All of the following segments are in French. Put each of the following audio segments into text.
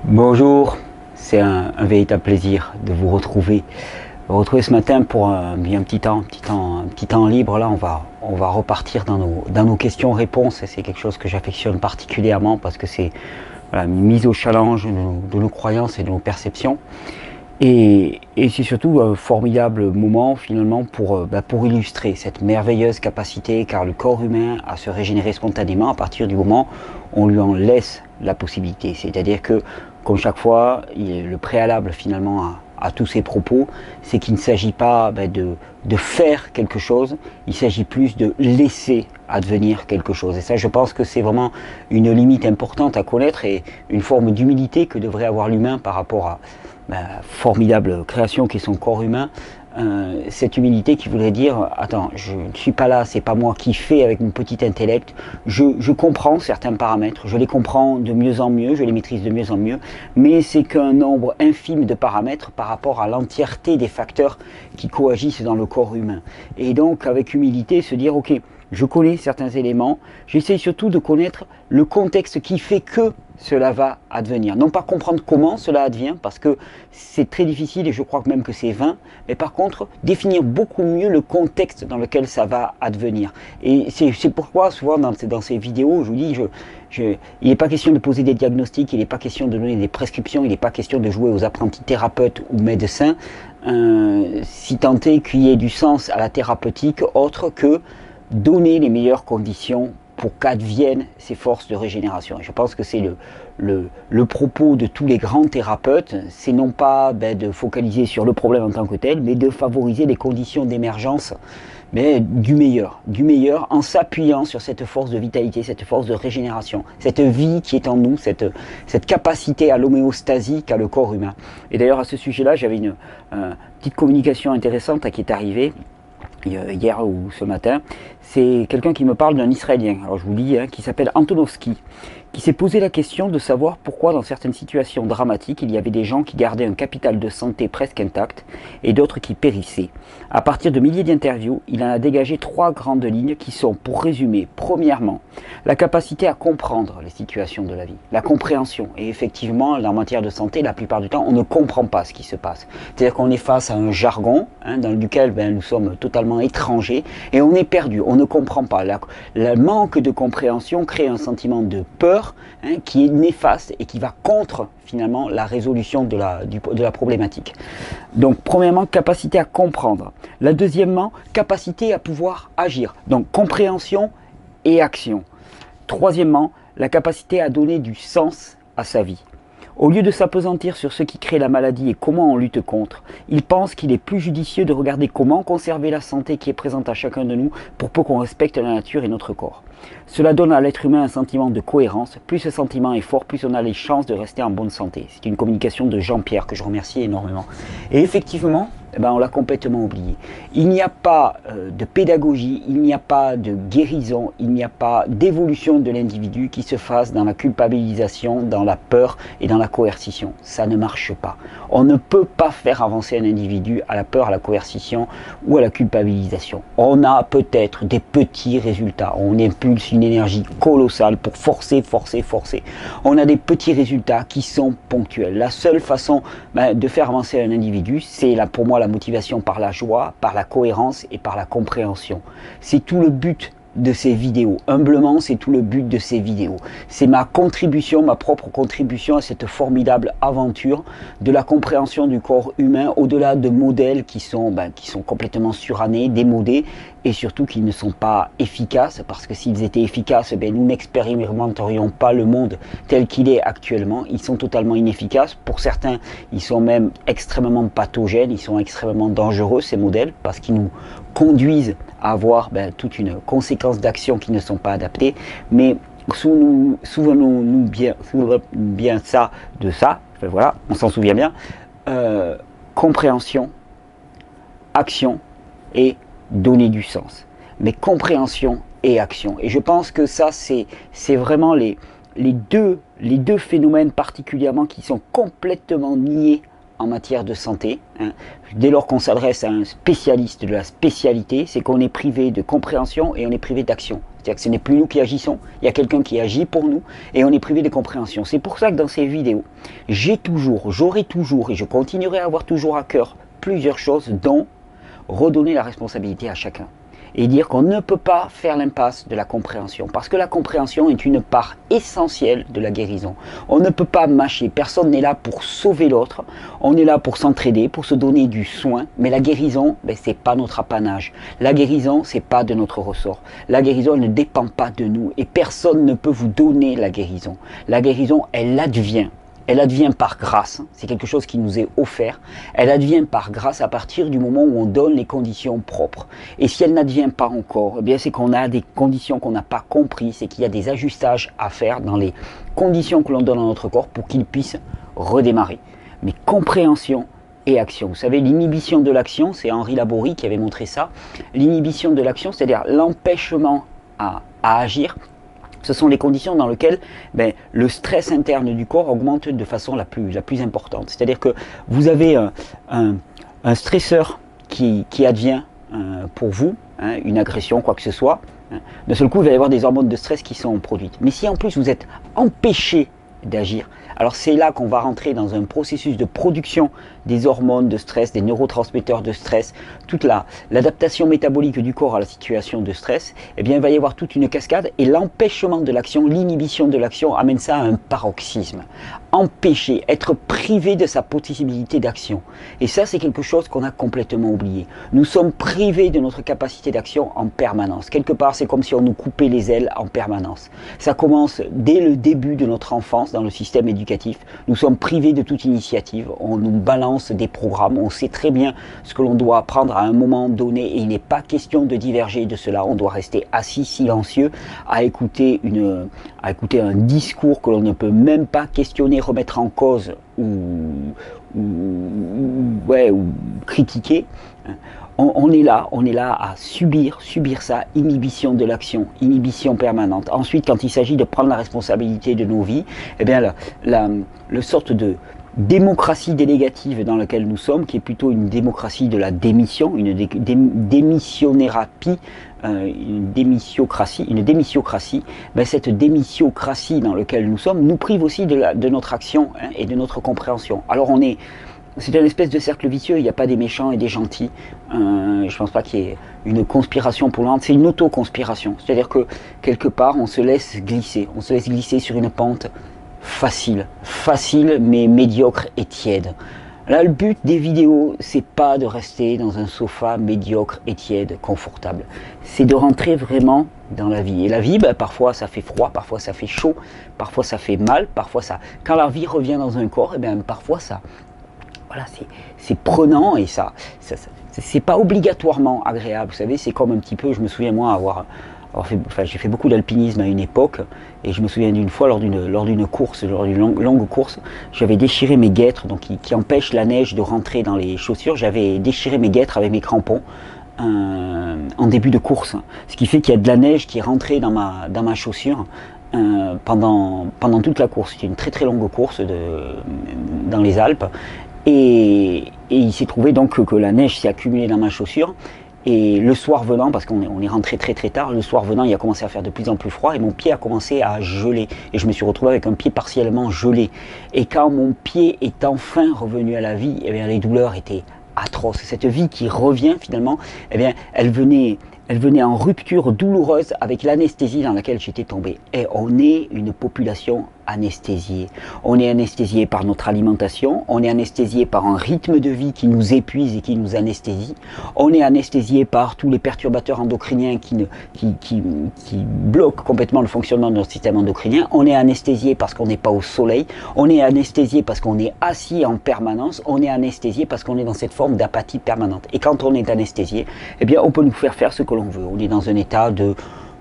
Bonjour, c'est un véritable plaisir de vous retrouver. Ce matin pour un petit temps libre. Là, on va repartir dans nos questions-réponses. Et c'est quelque chose que j'affectionne particulièrement parce que c'est voilà, une mise au challenge de nos croyances et de nos perceptions. Et c'est surtout un formidable moment finalement pour illustrer cette merveilleuse capacité qu'a le corps humain à se régénérer spontanément à partir du moment où on lui en laisse la possibilité. C'est-à-dire que, comme chaque fois, le préalable finalement à tous ces propos, c'est qu'il ne s'agit pas de faire quelque chose, il s'agit plus de laisser advenir quelque chose. Et ça, je pense que c'est vraiment une limite importante à connaître et une forme d'humilité que devrait avoir l'humain par rapport à formidable création qui est son corps humain. Cette humilité qui voudrait dire attends, je ne suis pas là, c'est pas moi qui fais avec mon petit intellect, je comprends certains paramètres, je les comprends de mieux en mieux, je les maîtrise de mieux en mieux, mais c'est qu'un nombre infime de paramètres par rapport à l'entièreté des facteurs qui coagissent dans le corps humain. Et donc avec humilité se dire ok, je connais certains éléments, j'essaie surtout de connaître le contexte qui fait que cela va advenir. Non pas comprendre comment cela advient, parce que c'est très difficile et je crois même que c'est vain, mais par contre définir beaucoup mieux le contexte dans lequel ça va advenir. Et c'est pourquoi souvent dans ces vidéos, je vous dis, il n'est pas question de poser des diagnostics, il n'est pas question de donner des prescriptions, il n'est pas question de jouer aux apprentis thérapeutes ou médecins, si tant est qu'il y ait du sens à la thérapeutique autre que donner les meilleures conditions pour qu'adviennent ces forces de régénération. Et je pense que c'est le propos de tous les grands thérapeutes, c'est non pas de focaliser sur le problème en tant que tel, mais de favoriser les conditions d'émergence du meilleur en s'appuyant sur cette force de vitalité, cette force de régénération, cette vie qui est en nous, cette capacité à l'homéostasie qu'a le corps humain. Et d'ailleurs à ce sujet-là, j'avais une petite communication intéressante qui est arrivée hier ou ce matin. C'est quelqu'un qui me parle d'un Israélien, alors je vous lis, qui s'appelle Antonovski, qui s'est posé la question de savoir pourquoi dans certaines situations dramatiques, il y avait des gens qui gardaient un capital de santé presque intact et d'autres qui périssaient. À partir de milliers d'interviews, il en a dégagé 3 grandes lignes qui sont, pour résumer, premièrement, la capacité à comprendre les situations de la vie, la compréhension. Et effectivement, en matière de santé, la plupart du temps, on ne comprend pas ce qui se passe. C'est-à-dire qu'on est face à un jargon dans lequel nous sommes totalement étrangers et on est perdu, on ne comprend pas. Le manque de compréhension crée un sentiment de peur qui est néfaste et qui va contre finalement la résolution de la problématique. Donc premièrement, capacité à comprendre. La deuxièmement, capacité à pouvoir agir. Donc compréhension et action. Troisièmement, la capacité à donner du sens à sa vie. Au lieu de s'appesantir sur ce qui crée la maladie et comment on lutte contre, il pense qu'il est plus judicieux de regarder comment conserver la santé qui est présente à chacun de nous pour peu qu'on respecte la nature et notre corps. Cela donne à l'être humain un sentiment de cohérence. Plus ce sentiment est fort, plus on a les chances de rester en bonne santé. C'est une communication de Jean-Pierre que je remercie énormément. Et effectivement, on l'a complètement oublié. Il n'y a pas de pédagogie, il n'y a pas de guérison, il n'y a pas d'évolution de l'individu qui se fasse dans la culpabilisation, dans la peur et dans la coercition. Ça ne marche pas. On ne peut pas faire avancer un individu à la peur, à la coercition ou à la culpabilisation. On a peut-être des petits résultats. On impulse une énergie colossale pour forcer. On a des petits résultats qui sont ponctuels. La seule façon de faire avancer un individu, c'est pour moi la motivation par la joie, par la cohérence et par la compréhension. C'est tout le but de ces vidéos. Humblement, c'est tout le but de ces vidéos. C'est ma contribution, ma propre contribution à cette formidable aventure de la compréhension du corps humain au-delà de modèles qui sont complètement surannés, démodés et surtout qui ne sont pas efficaces parce que s'ils étaient efficaces, nous n'expérimenterions pas le monde tel qu'il est actuellement. Ils sont totalement inefficaces. Pour certains, ils sont même extrêmement pathogènes, ils sont extrêmement dangereux ces modèles parce qu'ils nous conduisent à avoir toute une conséquence d'actions qui ne sont pas adaptées. Mais souvenons-nous bien de ça, voilà, on s'en souvient bien. Compréhension, action et donner du sens. Mais compréhension et action. Et je pense que ça, c'est vraiment les deux phénomènes particulièrement qui sont complètement niés en matière de santé, hein. Dès lors qu'on s'adresse à un spécialiste de la spécialité, c'est qu'on est privé de compréhension et on est privé d'action. C'est-à-dire que ce n'est plus nous qui agissons, il y a quelqu'un qui agit pour nous et on est privé de compréhension. C'est pour ça que dans ces vidéos, j'aurai toujours et je continuerai à avoir toujours à cœur plusieurs choses, dont redonner la responsabilité à chacun. Et dire qu'on ne peut pas faire l'impasse de la compréhension, parce que la compréhension est une part essentielle de la guérison. On ne peut pas mâcher, personne n'est là pour sauver l'autre, on est là pour s'entraider, pour se donner du soin, mais la guérison, ce n'est pas notre apanage. La guérison, ce n'est pas de notre ressort. La guérison, elle ne dépend pas de nous, et personne ne peut vous donner la guérison. La guérison, elle advient. Elle advient par grâce, c'est quelque chose qui nous est offert, elle advient par grâce à partir du moment où on donne les conditions propres. Et si elle n'advient pas encore, eh bien c'est qu'on a des conditions qu'on n'a pas comprises, c'est qu'il y a des ajustages à faire dans les conditions que l'on donne à notre corps pour qu'il puisse redémarrer. Mais compréhension et action. Vous savez, l'inhibition de l'action, c'est Henri Laborie qui avait montré ça. L'inhibition de l'action, c'est-à-dire l'empêchement à agir. Ce sont les conditions dans lesquelles le stress interne du corps augmente de façon la plus importante. C'est-à-dire que vous avez un stresseur qui advient pour vous, hein, une agression, quoi que ce soit. Hein. D'un seul coup, il va y avoir des hormones de stress qui sont produites. Mais si en plus vous êtes empêché d'agir, alors c'est là qu'on va rentrer dans un processus de production des hormones de stress, des neurotransmetteurs de stress, toute l'adaptation métabolique du corps à la situation de stress. Eh bien, il va y avoir toute une cascade et l'empêchement de l'action, l'inhibition de l'action amène ça à un paroxysme. Empêcher, être privé de sa possibilité d'action. Et ça, c'est quelque chose qu'on a complètement oublié. Nous sommes privés de notre capacité d'action en permanence. Quelque part, c'est comme si on nous coupait les ailes en permanence. Ça commence dès le début de notre enfance dans le système éducatif. Nous sommes privés de toute initiative. On nous balance des programmes. On sait très bien ce que l'on doit apprendre à un moment donné et il n'est pas question de diverger de cela. On doit rester assis, silencieux, à écouter un discours que l'on ne peut même pas questionner, remettre en cause ou critiquer. On est là à subir ça, inhibition de l'action, inhibition permanente. Ensuite, quand il s'agit de prendre la responsabilité de nos vies, eh bien le sorte de démocratie délégative dans laquelle nous sommes, qui est plutôt une démocratie de la démission, une démissionnérapie, une démissiocratie, cette démissiocratie dans laquelle nous sommes nous prive aussi de notre action, hein, et de notre compréhension. Alors c'est une espèce de cercle vicieux, il n'y a pas des méchants et des gentils. Je ne pense pas qu'il y ait une conspiration pour l'un, c'est une auto-conspiration. C'est-à-dire que quelque part, on se laisse glisser sur une pente facile mais médiocre et tiède. Là, le but des vidéos, c'est pas de rester dans un sofa médiocre et tiède, confortable. C'est de rentrer vraiment dans la vie. Et la vie, parfois ça fait froid, parfois ça fait chaud, parfois ça fait mal, parfois ça... Quand la vie revient dans un corps, parfois ça... Voilà, c'est prenant et ça c'est pas obligatoirement agréable. Vous savez, c'est comme un petit peu, je me souviens moi j'ai fait beaucoup d'alpinisme à une époque et je me souviens d'une fois lors d'une longue course, j'avais déchiré mes guêtres, donc qui empêchent la neige de rentrer dans les chaussures. J'avais déchiré mes guêtres avec mes crampons en début de course, ce qui fait qu'il y a de la neige qui est rentrée dans ma chaussure. Pendant toute la course. C'était une très très longue course dans les Alpes et il s'est trouvé donc que la neige s'est accumulée dans ma chaussure et le soir venant, parce qu'on est rentré très très tard, le soir venant il a commencé à faire de plus en plus froid et mon pied a commencé à geler et je me suis retrouvé avec un pied partiellement gelé et quand mon pied est enfin revenu à la vie, les douleurs étaient atroces. Cette vie qui revient finalement, elle venait en rupture douloureuse avec l'anesthésie dans laquelle j'étais tombé. Et on est une population anesthésiée. On est anesthésié par notre alimentation, on est anesthésié par un rythme de vie qui nous épuise et qui nous anesthésie. On est anesthésié par tous les perturbateurs endocriniens qui bloquent complètement le fonctionnement de notre système endocrinien. On est anesthésié parce qu'on n'est pas au soleil. On est anesthésié parce qu'on est assis en permanence. On est anesthésié parce qu'on est dans cette forme d'apathie permanente. Et quand on est anesthésié, on peut nous faire ce que l'on veut. On est dans un état de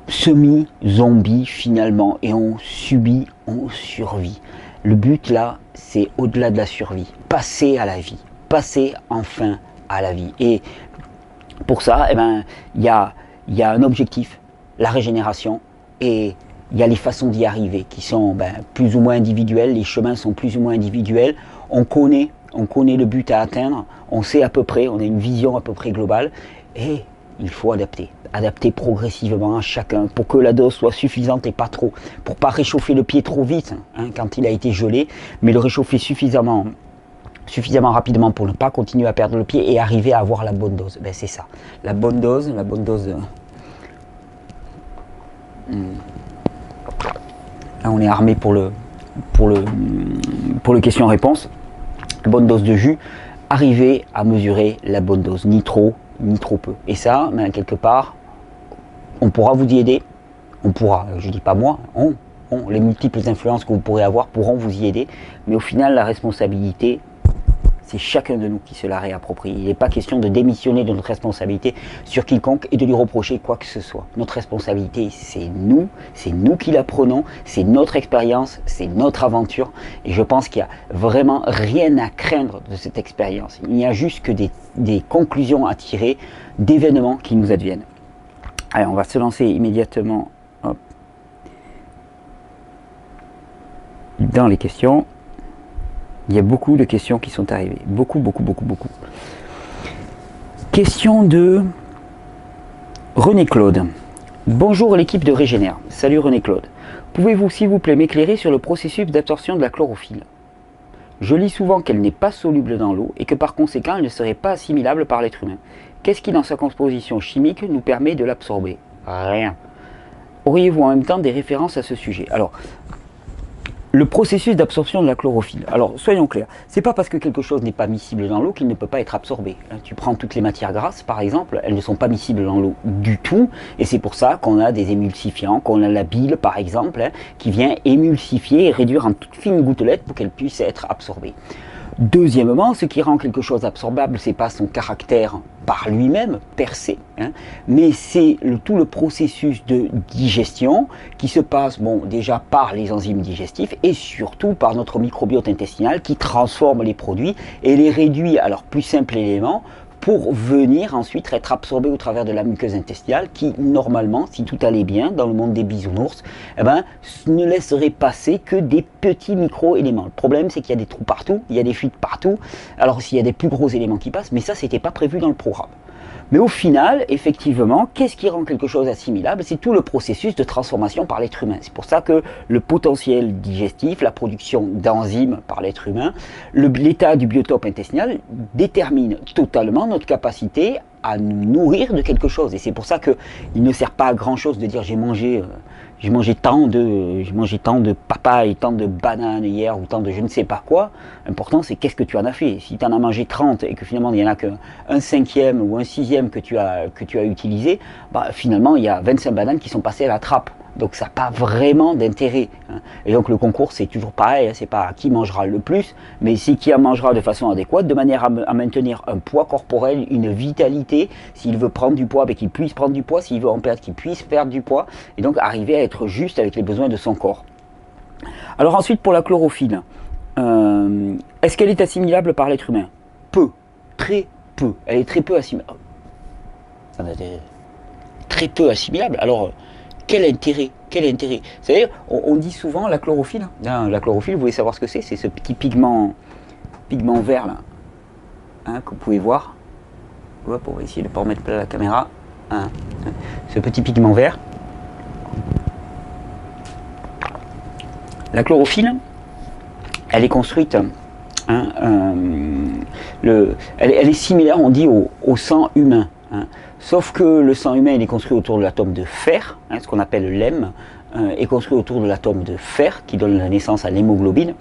semi-zombie finalement et on subit, on survit. Le but là, c'est au-delà de la survie, passer à la vie, passer enfin à la vie. Et pour ça, il y a un objectif, la régénération, et il y a les façons d'y arriver qui sont plus ou moins individuelles, les chemins sont plus ou moins individuels. On connaît on connaît le but à atteindre, on sait à peu près, on a une vision à peu près globale, et il faut adapter progressivement à chacun pour que la dose soit suffisante et pas trop, pour pas réchauffer le pied trop vite quand il a été gelé, mais le réchauffer suffisamment rapidement pour ne pas continuer à perdre le pied et arriver à avoir la bonne dose. Ben c'est ça, la bonne dose. Là on est armé pour le question-réponse. Bonne dose de jus, arriver à mesurer la bonne dose, ni trop peu. Et ça, ben, quelque part, on pourra vous y aider. On pourra, je dis pas moi, les multiples influences que vous pourrez avoir pourront vous y aider. Mais au final, la responsabilité, c'est chacun de nous qui se la réapproprie. Il n'est pas question de démissionner de notre responsabilité sur quiconque et de lui reprocher quoi que ce soit. Notre responsabilité, c'est nous qui la prenons, c'est notre expérience, c'est notre aventure. Et je pense qu'il n'y a vraiment rien à craindre de cette expérience. Il n'y a juste que des conclusions à tirer d'événements qui nous adviennent. Allez, on va se lancer immédiatement dans les questions. Il y a beaucoup de questions qui sont arrivées. Beaucoup. Question de René Claude. Bonjour l'équipe de Régénère. Salut René Claude. Pouvez-vous s'il vous plaît m'éclairer sur le processus d'absorption de la chlorophylle? Je lis souvent qu'elle n'est pas soluble dans l'eau et que par conséquent elle ne serait pas assimilable par l'être humain. Qu'est-ce qui dans sa composition chimique nous permet de l'absorber? Rien. Auriez-vous en même temps des références à ce sujet? Alors, le processus d'absorption de la chlorophylle. Alors, soyons clairs, c'est pas parce que quelque chose n'est pas miscible dans l'eau qu'il ne peut pas être absorbé. Tu prends toutes les matières grasses, par exemple, elles ne sont pas miscibles dans l'eau du tout, et c'est pour ça qu'on a des émulsifiants, qu'on a la bile, par exemple, qui vient émulsifier et réduire en toutes fines gouttelettes pour qu'elle puisse être absorbée. Deuxièmement, ce qui rend quelque chose absorbable, c'est pas son caractère par lui-même, per se, mais c'est tout le processus de digestion qui se passe déjà par les enzymes digestifs et surtout par notre microbiote intestinal qui transforme les produits et les réduit à leur plus simple élément pour venir ensuite être absorbé au travers de la muqueuse intestinale qui, normalement, si tout allait bien dans le monde des bisounours, ne laisserait passer que des petits micro-éléments. Le problème, c'est qu'il y a des trous partout, il y a des fuites partout, alors s'il y a des plus gros éléments qui passent, mais ça, c'était pas prévu dans le programme. Mais au final, effectivement, qu'est-ce qui rend quelque chose assimilable? C'est tout le processus de transformation par l'être humain. C'est pour ça que le potentiel digestif, la production d'enzymes par l'être humain, l'état du biotope intestinal détermine totalement notre capacité à nous nourrir de quelque chose. Et c'est pour ça qu'il ne sert pas à grand chose de dire j'ai mangé tant de papayes, tant de bananes hier, ou tant de je ne sais pas quoi. L'important, c'est qu'est-ce que tu en as fait. Si tu en as mangé 30 et que finalement, il n'y en a qu'un cinquième ou un sixième que tu as utilisé, finalement, il y a 25 bananes qui sont passées à la trappe. Donc ça n'a pas vraiment d'intérêt. Et donc le concours, c'est toujours pareil, c'est pas qui mangera le plus, mais c'est qui en mangera de façon adéquate, de manière à maintenir un poids corporel, une vitalité. S'il veut prendre du poids, qu'il puisse prendre du poids. S'il veut en perdre, qu'il puisse perdre du poids. Et donc arriver à être juste avec les besoins de son corps. Alors ensuite, pour la chlorophylle, est-ce qu'elle est assimilable par l'être humain? Peu, très peu. Elle est très peu assimilable. Très peu assimilable. Alors, quel intérêt? C'est-à-dire, on dit souvent la chlorophylle. La chlorophylle, vous voulez savoir ce que c'est? C'est ce petit pigment vert là, que vous pouvez voir. Hop, on va essayer de ne pas remettre plat la caméra. Ce petit pigment vert. La chlorophylle, elle est construite. Elle est similaire, on dit, au sang humain. Sauf que le sang humain il est construit autour de l'atome de fer, ce qu'on appelle l'hème, est construit autour de l'atome de fer qui donne la naissance à l'hémoglobine,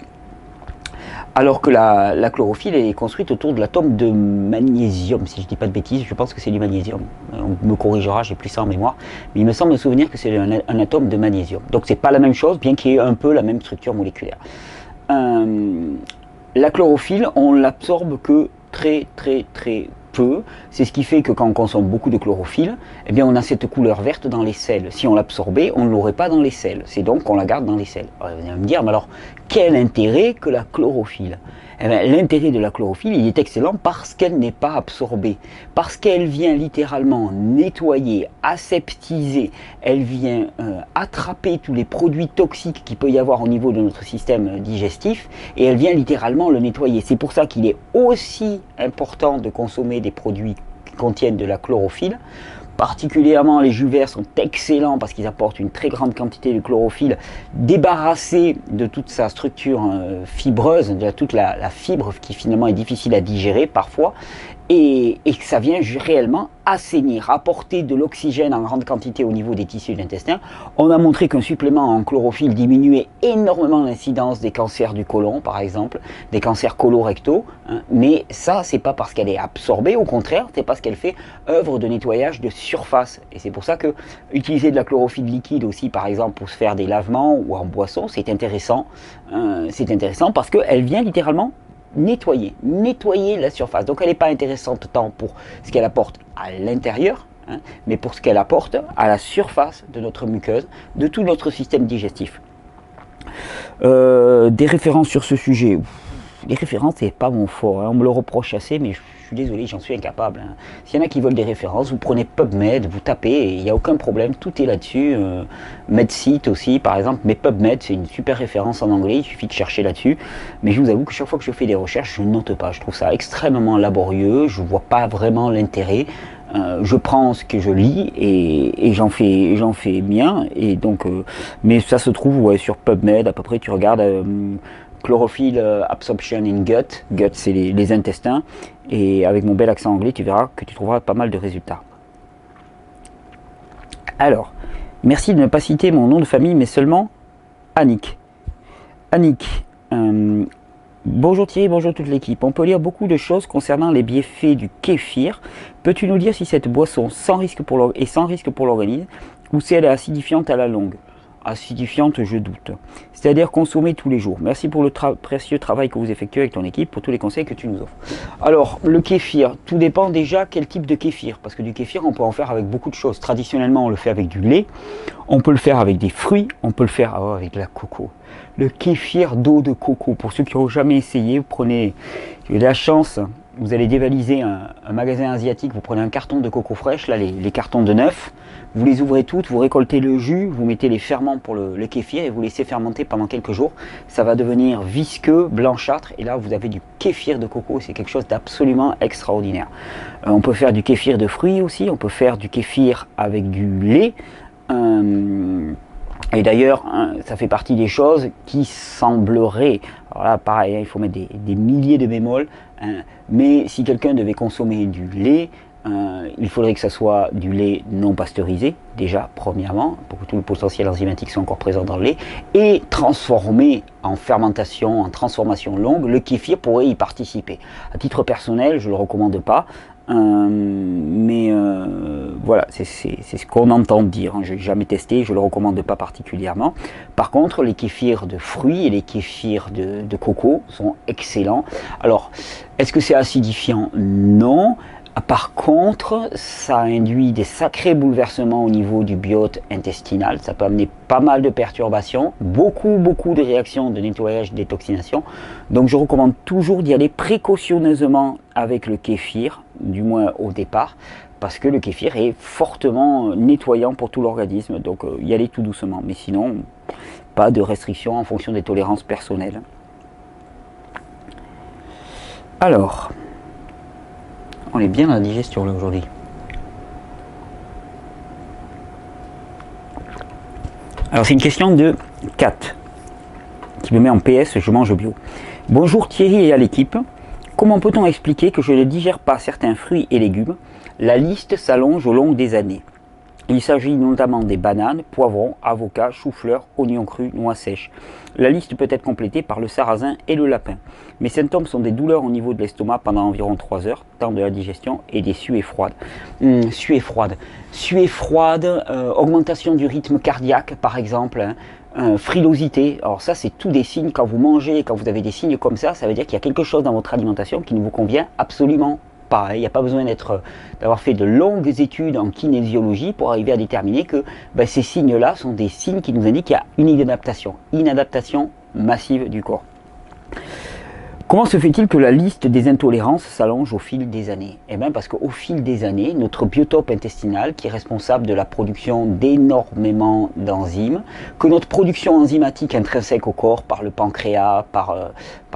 alors que la chlorophylle est construite autour de l'atome de magnésium, si je ne dis pas de bêtises, je pense que c'est du magnésium, on me corrigera, j'ai plus ça en mémoire, mais il me semble me souvenir que c'est un atome de magnésium, donc c'est pas la même chose, bien qu'il y ait un peu la même structure moléculaire. La chlorophylle, on l'absorbe que très peu, c'est ce qui fait que quand on consomme beaucoup de chlorophylle, eh bien on a cette couleur verte dans les selles. Si on l'absorbait, on ne l'aurait pas dans les selles. C'est donc qu'on la garde dans les selles. Alors, vous allez me dire, mais alors, quel intérêt que la chlorophylle? eh bien, l'intérêt de la chlorophylle, il est excellent parce qu'elle n'est pas absorbée, parce qu'elle vient littéralement nettoyer, aseptiser, elle vient attraper tous les produits toxiques qu'il peut y avoir au niveau de notre système digestif et elle vient littéralement le nettoyer. C'est pour ça qu'il est aussi important de consommer des produits qui contiennent de la chlorophylle. Particulièrement les jus verts sont excellents parce qu'ils apportent une très grande quantité de chlorophylle, débarrassée de toute sa structure fibreuse, de toute la fibre qui finalement est difficile à digérer parfois, et que ça vient réellement assainir, apporter de l'oxygène en grande quantité au niveau des tissus d'intestin. On a montré qu'un supplément en chlorophylle diminuait énormément l'incidence des cancers du côlon, par exemple, des cancers colorectaux, hein, mais ça, c'est pas parce qu'elle est absorbée, au contraire, c'est parce qu'elle fait œuvre de nettoyage de surface. Et c'est pour ça que utiliser de la chlorophylle liquide aussi, par exemple, pour se faire des lavements ou en boisson, c'est intéressant parce qu'elle vient littéralement nettoyer la surface. Donc elle n'est pas intéressante tant pour ce qu'elle apporte à l'intérieur, hein, mais pour ce qu'elle apporte à la surface de notre muqueuse, de tout notre système digestif. Des références sur ce sujet. Les références, c'est pas mon fort, hein. On me le reproche assez, mais je suis désolé, j'en suis incapable, hein. S'il y en a qui veulent des références, vous prenez PubMed, vous tapez, il n'y a aucun problème, tout est là-dessus. MedSite aussi, par exemple, mais PubMed, c'est une super référence en anglais, il suffit de chercher là-dessus. Mais je vous avoue que chaque fois que je fais des recherches, je ne note pas, je trouve ça extrêmement laborieux, je ne vois pas vraiment l'intérêt. Je prends ce que je lis et j'en fais bien, et donc, mais ça se trouve ouais, sur PubMed, à peu près, tu regardes... Chlorophyll absorption in gut, gut c'est les intestins, et avec mon bel accent anglais, tu verras que tu trouveras pas mal de résultats. Alors, merci de ne pas citer mon nom de famille, mais seulement Annick. Annick, bonjour Thierry, bonjour toute l'équipe. On peut lire beaucoup de choses concernant les bienfaits du kéfir. Peux-tu nous dire si cette boisson est sans risque pour l'organisme ou si elle est acidifiante à la longue? Acidifiante, je doute. C'est-à-dire consommer tous les jours. Merci pour le précieux travail que vous effectuez avec ton équipe, pour tous les conseils que tu nous offres. Alors, le kéfir, tout dépend déjà quel type de kéfir. Parce que du kéfir, on peut en faire avec beaucoup de choses. Traditionnellement, on le fait avec du lait. On peut le faire avec des fruits. On peut le faire avec de la coco. Le kéfir d'eau de coco. Pour ceux qui n'ont jamais essayé, vous prenez la chance. Vous allez dévaliser un magasin asiatique, vous prenez un carton de coco fraîche, là les cartons de 9, vous les ouvrez toutes, vous récoltez le jus, vous mettez les ferments pour le kéfir et vous laissez fermenter pendant quelques jours. Ça va devenir visqueux, blanchâtre et là vous avez du kéfir de coco, c'est quelque chose d'absolument extraordinaire. On peut faire du kéfir de fruits aussi, on peut faire du kéfir avec du lait. Et d'ailleurs, ça fait partie des choses qui sembleraient, alors là pareil, il faut mettre des milliers de bémols, mais si quelqu'un devait consommer du lait, il faudrait que ça soit du lait non pasteurisé, déjà, premièrement, pour que tout le potentiel enzymatique soit encore présent dans le lait, et transformé en fermentation, en transformation longue, le kéfir pourrait y participer. À titre personnel, je ne le recommande pas, mais voilà, c'est ce qu'on entend dire, hein. Je n'ai jamais testé, je ne le recommande pas particulièrement. Par contre, les kéfirs de fruits et les kéfirs de coco sont excellents. Alors, est-ce que c'est acidifiant? Non. Par contre, ça induit des sacrés bouleversements au niveau du biote intestinal. Ça peut amener pas mal de perturbations, beaucoup de réactions de nettoyage, détoxination. Donc je recommande toujours d'y aller précautionneusement avec le kéfir, du moins au départ, parce que le kéfir est fortement nettoyant pour tout l'organisme. Donc y aller tout doucement. Mais sinon, pas de restrictions en fonction des tolérances personnelles. Alors... on est bien dans la digestion là aujourd'hui. Alors c'est une question de Kat qui me met en PS, je mange bio. Bonjour Thierry et à l'équipe. Comment peut-on expliquer que je ne digère pas certains fruits et légumes? La liste s'allonge au long des années. Il s'agit notamment des bananes, poivrons, avocats, choux-fleurs, oignons crus, noix sèches. La liste peut être complétée par le sarrasin et le lapin. Mes symptômes sont des douleurs au niveau de l'estomac pendant environ 3 heures, temps de la digestion, et des suées froides. Suées froides, augmentation du rythme cardiaque par exemple, frilosité. Alors ça c'est tous des signes, quand vous mangez, quand vous avez des signes comme ça veut dire qu'il y a quelque chose dans votre alimentation qui ne vous convient absolument pas. Il n'y a pas besoin d'avoir fait de longues études en kinésiologie pour arriver à déterminer que ces signes-là sont des signes qui nous indiquent qu'il y a une inadaptation massive du corps. Comment se fait-il que la liste des intolérances s'allonge au fil des années? Eh bien parce qu'au fil des années, notre biotope intestinal, qui est responsable de la production d'énormément d'enzymes, que notre production enzymatique intrinsèque au corps, par le pancréas, par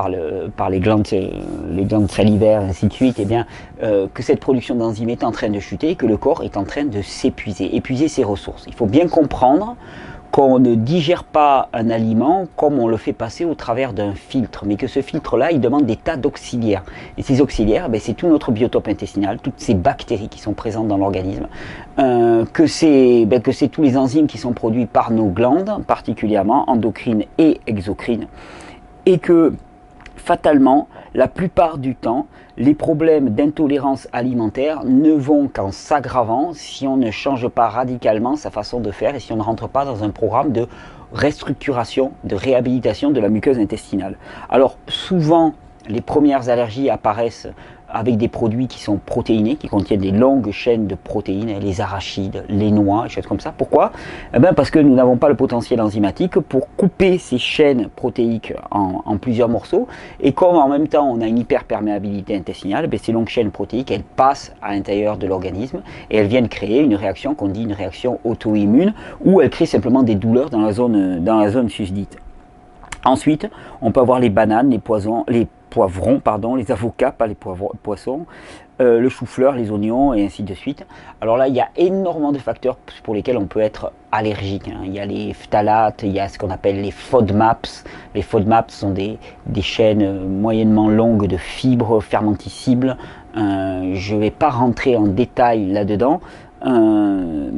les glandes salivaires, ainsi de suite, eh bien, que cette production d'enzymes est en train de chuter et que le corps est en train de s'épuiser, épuiser ses ressources. Il faut bien comprendre qu'on ne digère pas un aliment comme on le fait passer au travers d'un filtre, mais que ce filtre-là, il demande des tas d'auxiliaires. Et ces auxiliaires, c'est tout notre biotope intestinal, toutes ces bactéries qui sont présentes dans l'organisme, que c'est tous les enzymes qui sont produits par nos glandes, particulièrement endocrines et exocrines, et que fatalement, la plupart du temps, les problèmes d'intolérance alimentaire ne vont qu'en s'aggravant si on ne change pas radicalement sa façon de faire et si on ne rentre pas dans un programme de restructuration, de réhabilitation de la muqueuse intestinale. Alors souvent, les premières allergies apparaissent avec des produits qui sont protéinés, qui contiennent des longues chaînes de protéines, les arachides, les noix, des choses comme ça. Pourquoi? Eh bien parce que nous n'avons pas le potentiel enzymatique pour couper ces chaînes protéiques en plusieurs morceaux. Et comme en même temps on a une hyperperméabilité intestinale, ces longues chaînes protéiques, elles passent à l'intérieur de l'organisme et elles viennent créer une réaction qu'on dit une réaction auto-immune, où elles créent simplement des douleurs dans la zone susdite. Ensuite, on peut avoir les bananes, les poivrons, les avocats, pas les poissons, le chou-fleur, les oignons et ainsi de suite. Alors là, il y a énormément de facteurs pour lesquels on peut être allergique. Il y a les phtalates, il y a ce qu'on appelle les FODMAPs. Les FODMAPs sont des chaînes moyennement longues de fibres fermentescibles. Je ne vais pas rentrer en détail là-dedans.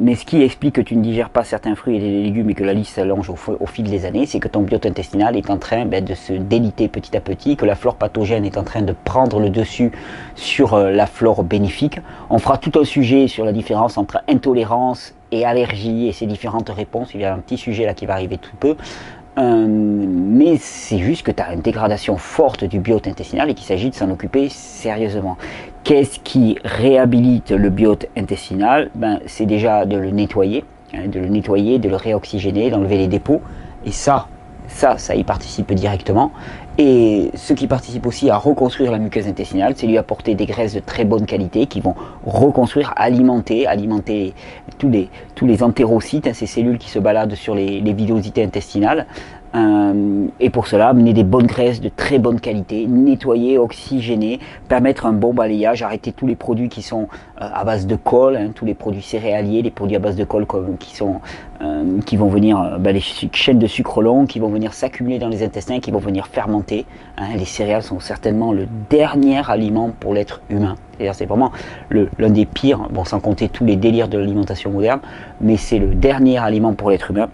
Mais ce qui explique que tu ne digères pas certains fruits et des légumes et que la liste s'allonge au fil des années, c'est que ton biote intestinal est en train de se déliter petit à petit, que la flore pathogène est en train de prendre le dessus sur la flore bénéfique. On fera tout un sujet sur la différence entre intolérance et allergie et ses différentes réponses. Il y a un petit sujet là qui va arriver tout peu. Mais c'est juste que tu as une dégradation forte du biote intestinal et qu'il s'agit de s'en occuper sérieusement. Qu'est-ce qui réhabilite le biote intestinal? C'est déjà de le nettoyer, de le réoxygéner, d'enlever les dépôts. Et ça y participe directement. Et ce qui participe aussi à reconstruire la muqueuse intestinale, c'est lui apporter des graisses de très bonne qualité qui vont reconstruire, alimenter tous les entérocytes, ces cellules qui se baladent sur les villosités intestinales. Et pour cela, amener des bonnes graisses de très bonne qualité, nettoyer, oxygéner, permettre un bon balayage, arrêter tous les produits qui sont à base de colle, tous les produits céréaliers, les produits à base de colle qui vont venir, les chaînes de sucre long, qui vont venir s'accumuler dans les intestins, qui vont venir fermenter. Les céréales sont certainement le dernier aliment pour l'être humain. C'est-à-dire c'est vraiment l'un des pires, bon, sans compter tous les délires de l'alimentation moderne, mais c'est le dernier aliment pour l'être humain.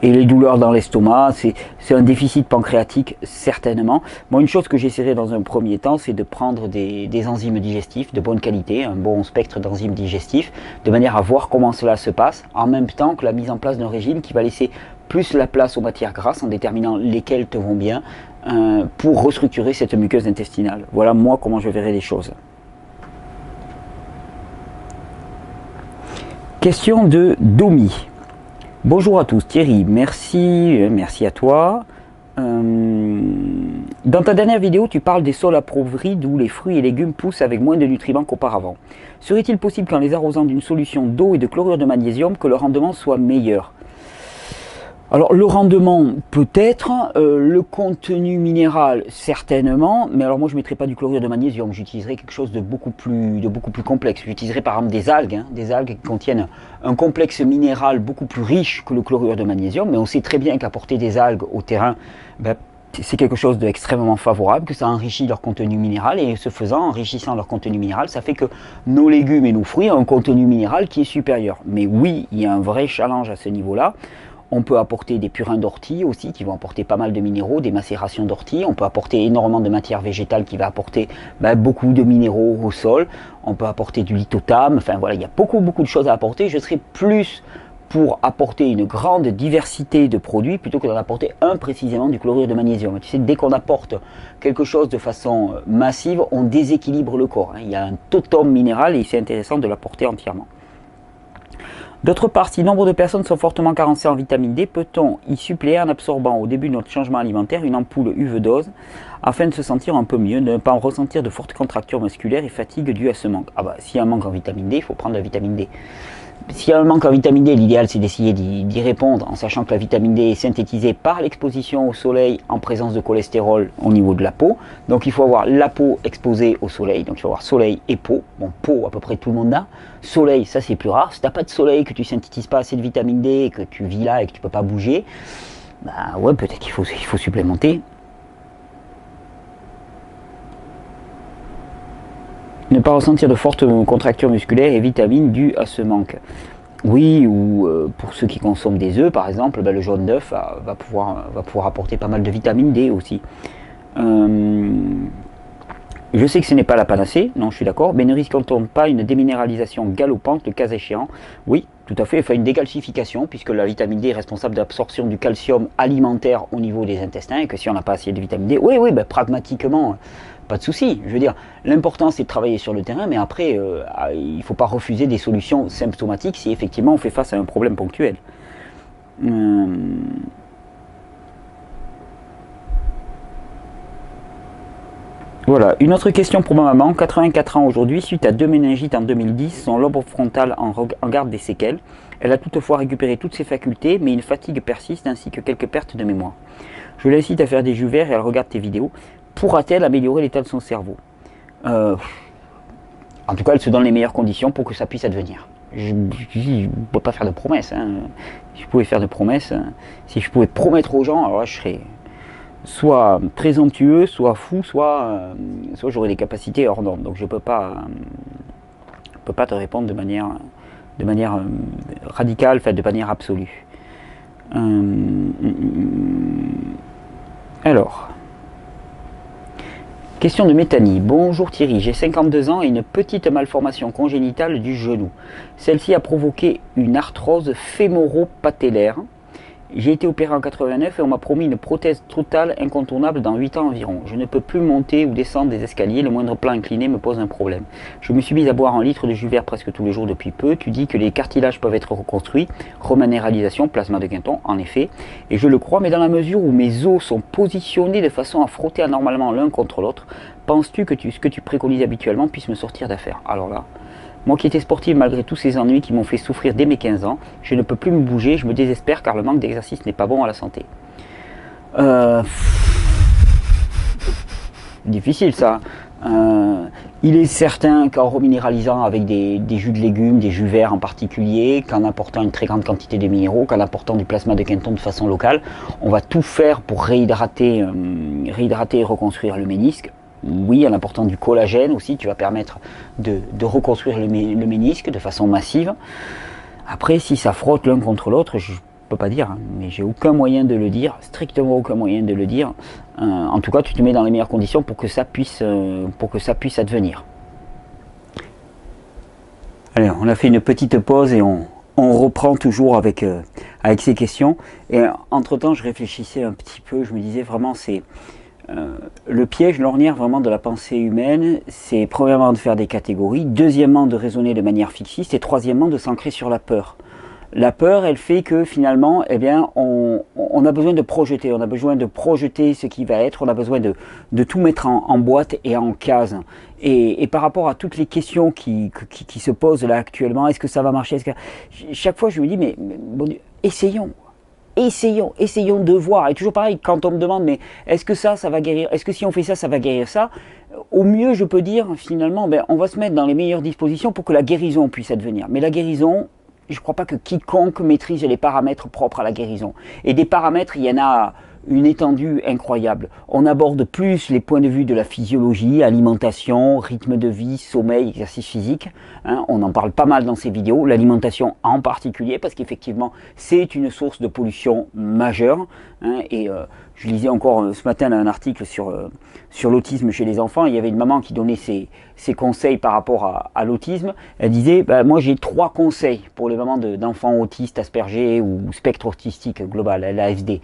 Et les douleurs dans l'estomac, c'est un déficit pancréatique certainement. Bon, une chose que j'essaierai dans un premier temps, c'est de prendre des enzymes digestifs de bonne qualité, un bon spectre d'enzymes digestifs, de manière à voir comment cela se passe, en même temps que la mise en place d'un régime qui va laisser plus la place aux matières grasses en déterminant lesquelles te vont bien pour restructurer cette muqueuse intestinale. Voilà moi comment je verrai les choses. Question de Domi. Bonjour à tous, Thierry, merci à toi. Dans ta dernière vidéo, tu parles des sols appauvris d'où les fruits et légumes poussent avec moins de nutriments qu'auparavant. Serait-il possible qu'en les arrosant d'une solution d'eau et de chlorure de magnésium, que le rendement soit meilleur? Alors le rendement peut-être, le contenu minéral certainement, mais alors moi je ne mettrai pas du chlorure de magnésium, j'utiliserai quelque chose de beaucoup plus complexe. J'utiliserai par exemple des algues qui contiennent un complexe minéral beaucoup plus riche que le chlorure de magnésium, mais on sait très bien qu'apporter des algues au terrain, c'est quelque chose d'extrêmement favorable, que ça enrichit leur contenu minéral, et ce faisant, enrichissant leur contenu minéral, ça fait que nos légumes et nos fruits ont un contenu minéral qui est supérieur. Mais oui, il y a un vrai challenge à ce niveau-là. On peut apporter des purins d'ortie aussi, qui vont apporter pas mal de minéraux, des macérations d'ortie. On peut apporter énormément de matière végétale qui va apporter beaucoup de minéraux au sol. On peut apporter du lithotame. Enfin voilà, il y a beaucoup de choses à apporter. Je serais plus pour apporter une grande diversité de produits plutôt que d'en apporter un précisément du chlorure de magnésium. Tu sais, dès qu'on apporte quelque chose de façon massive, on déséquilibre le corps. Il y a un totum minéral et c'est intéressant de l'apporter entièrement. D'autre part, si nombre de personnes sont fortement carencées en vitamine D, peut-on y suppléer en absorbant au début de notre changement alimentaire une ampoule UV dose afin de se sentir un peu mieux, de ne pas en ressentir de fortes contractures musculaires et fatigue dues à ce manque? Ah bah, s'il y a un manque en vitamine D, il faut prendre la vitamine D. S'il y a un manque en vitamine D, l'idéal c'est d'essayer d'y répondre en sachant que la vitamine D est synthétisée par l'exposition au soleil en présence de cholestérol au niveau de la peau. Donc il faut avoir la peau exposée au soleil, donc il faut avoir soleil et peau. Bon, peau à peu près tout le monde a. Soleil, ça c'est plus rare. Si tu n'as pas de soleil, que tu synthétises pas assez de vitamine D, et que tu vis là et que tu peux pas bouger, bah ouais, peut-être qu'il faut supplémenter. Ne pas ressentir de fortes contractures musculaires et vitamines dues à ce manque. Oui, ou pour ceux qui consomment des œufs, par exemple, le jaune d'œuf va pouvoir apporter pas mal de vitamine D aussi. Je sais que ce n'est pas la panacée, non, je suis d'accord, mais ne risque-t-on pas une déminéralisation galopante le cas échéant? Oui, tout à fait, enfin une décalcification, puisque la vitamine D est responsable de l'absorption du calcium alimentaire au niveau des intestins, et que si on n'a pas assez de vitamine D, oui, ben, pragmatiquement, pas de souci. Je veux dire, l'important c'est de travailler sur le terrain, mais après, il ne faut pas refuser des solutions symptomatiques si effectivement on fait face à un problème ponctuel. Voilà, une autre question pour ma maman, 84 ans aujourd'hui, suite à 2 méningites en 2010, son lobe frontal en garde des séquelles. Elle a toutefois récupéré toutes ses facultés, mais une fatigue persiste ainsi que quelques pertes de mémoire. Je l'incite à faire des jus verts et elle regarde tes vidéos. Pourra-t-elle améliorer l'état de son cerveau? En tout cas, elle se donne les meilleures conditions pour que ça puisse advenir. Je ne peux pas faire de promesses. Hein. Si je pouvais faire de promesses, si je pouvais promettre aux gens, alors là, je serais soit présomptueux, soit fou, soit j'aurais des capacités hors normes. Donc je ne peux pas te répondre de manière radicale, de manière absolue. Alors, question de Métanie. Bonjour Thierry, j'ai 52 ans et une petite malformation congénitale du genou. Celle-ci a provoqué une arthrose fémoro-patellaire. J'ai été opéré en 89 et on m'a promis une prothèse totale incontournable dans 8 ans environ. Je ne peux plus monter ou descendre des escaliers, le moindre plan incliné me pose un problème. Je me suis mis à boire un litre de jus vert presque tous les jours depuis peu. Tu dis que les cartilages peuvent être reconstruits, reminéralisation, plasma de Quinton, en effet. Et je le crois, mais dans la mesure où mes os sont positionnés de façon à frotter anormalement l'un contre l'autre, penses-tu que ce que tu préconises habituellement puisse me sortir d'affaire? Alors là, moi qui étais sportive malgré tous ces ennuis qui m'ont fait souffrir dès mes 15 ans, je ne peux plus me bouger, je me désespère car le manque d'exercice n'est pas bon à la santé. Difficile ça. Il est certain qu'en reminéralisant avec des jus de légumes, des jus verts en particulier, qu'en apportant une très grande quantité de minéraux, qu'en apportant du plasma de Quinton de façon locale, on va tout faire pour réhydrater et reconstruire le ménisque. Oui, en apportant du collagène aussi, tu vas permettre de reconstruire le ménisque de façon massive. Après, si ça frotte l'un contre l'autre, je ne peux pas dire, hein, mais j'ai aucun moyen de le dire, strictement aucun moyen de le dire. En tout cas, tu te mets dans les meilleures conditions pour que ça puisse advenir. Allez, on a fait une petite pause et on reprend toujours avec ces questions. Et entre-temps, je réfléchissais un petit peu, je me disais vraiment, c'est... le piège, l'ornière vraiment de la pensée humaine, c'est premièrement de faire des catégories, deuxièmement de raisonner de manière fixiste et troisièmement de s'ancrer sur la peur. La peur, elle fait que finalement, eh bien, on a besoin de projeter, on a besoin de projeter ce qui va être, on a besoin de tout mettre en boîte et en case. Et par rapport à toutes les questions qui se posent là actuellement, est-ce que ça va marcher, chaque fois je me dis, mais bon Dieu, essayons de voir. Et toujours pareil, quand on me demande, mais est-ce que ça va guérir? Est-ce que si on fait ça, ça va guérir ça? Au mieux, je peux dire, finalement, on va se mettre dans les meilleures dispositions pour que la guérison puisse advenir. Mais la guérison, je ne crois pas que quiconque maîtrise les paramètres propres à la guérison. Et des paramètres, il y en a une étendue incroyable. On aborde plus les points de vue de la physiologie, alimentation, rythme de vie, sommeil, exercice physique. Hein, on en parle pas mal dans ces vidéos, l'alimentation en particulier, parce qu'effectivement, c'est une source de pollution majeure. Hein, et je lisais encore ce matin un article sur l'autisme chez les enfants. Il y avait une maman qui donnait ses conseils par rapport à l'autisme. Elle disait, moi j'ai 3 conseils pour les mamans d'enfants autistes, Asperger ou spectre autistique global, l'ASD,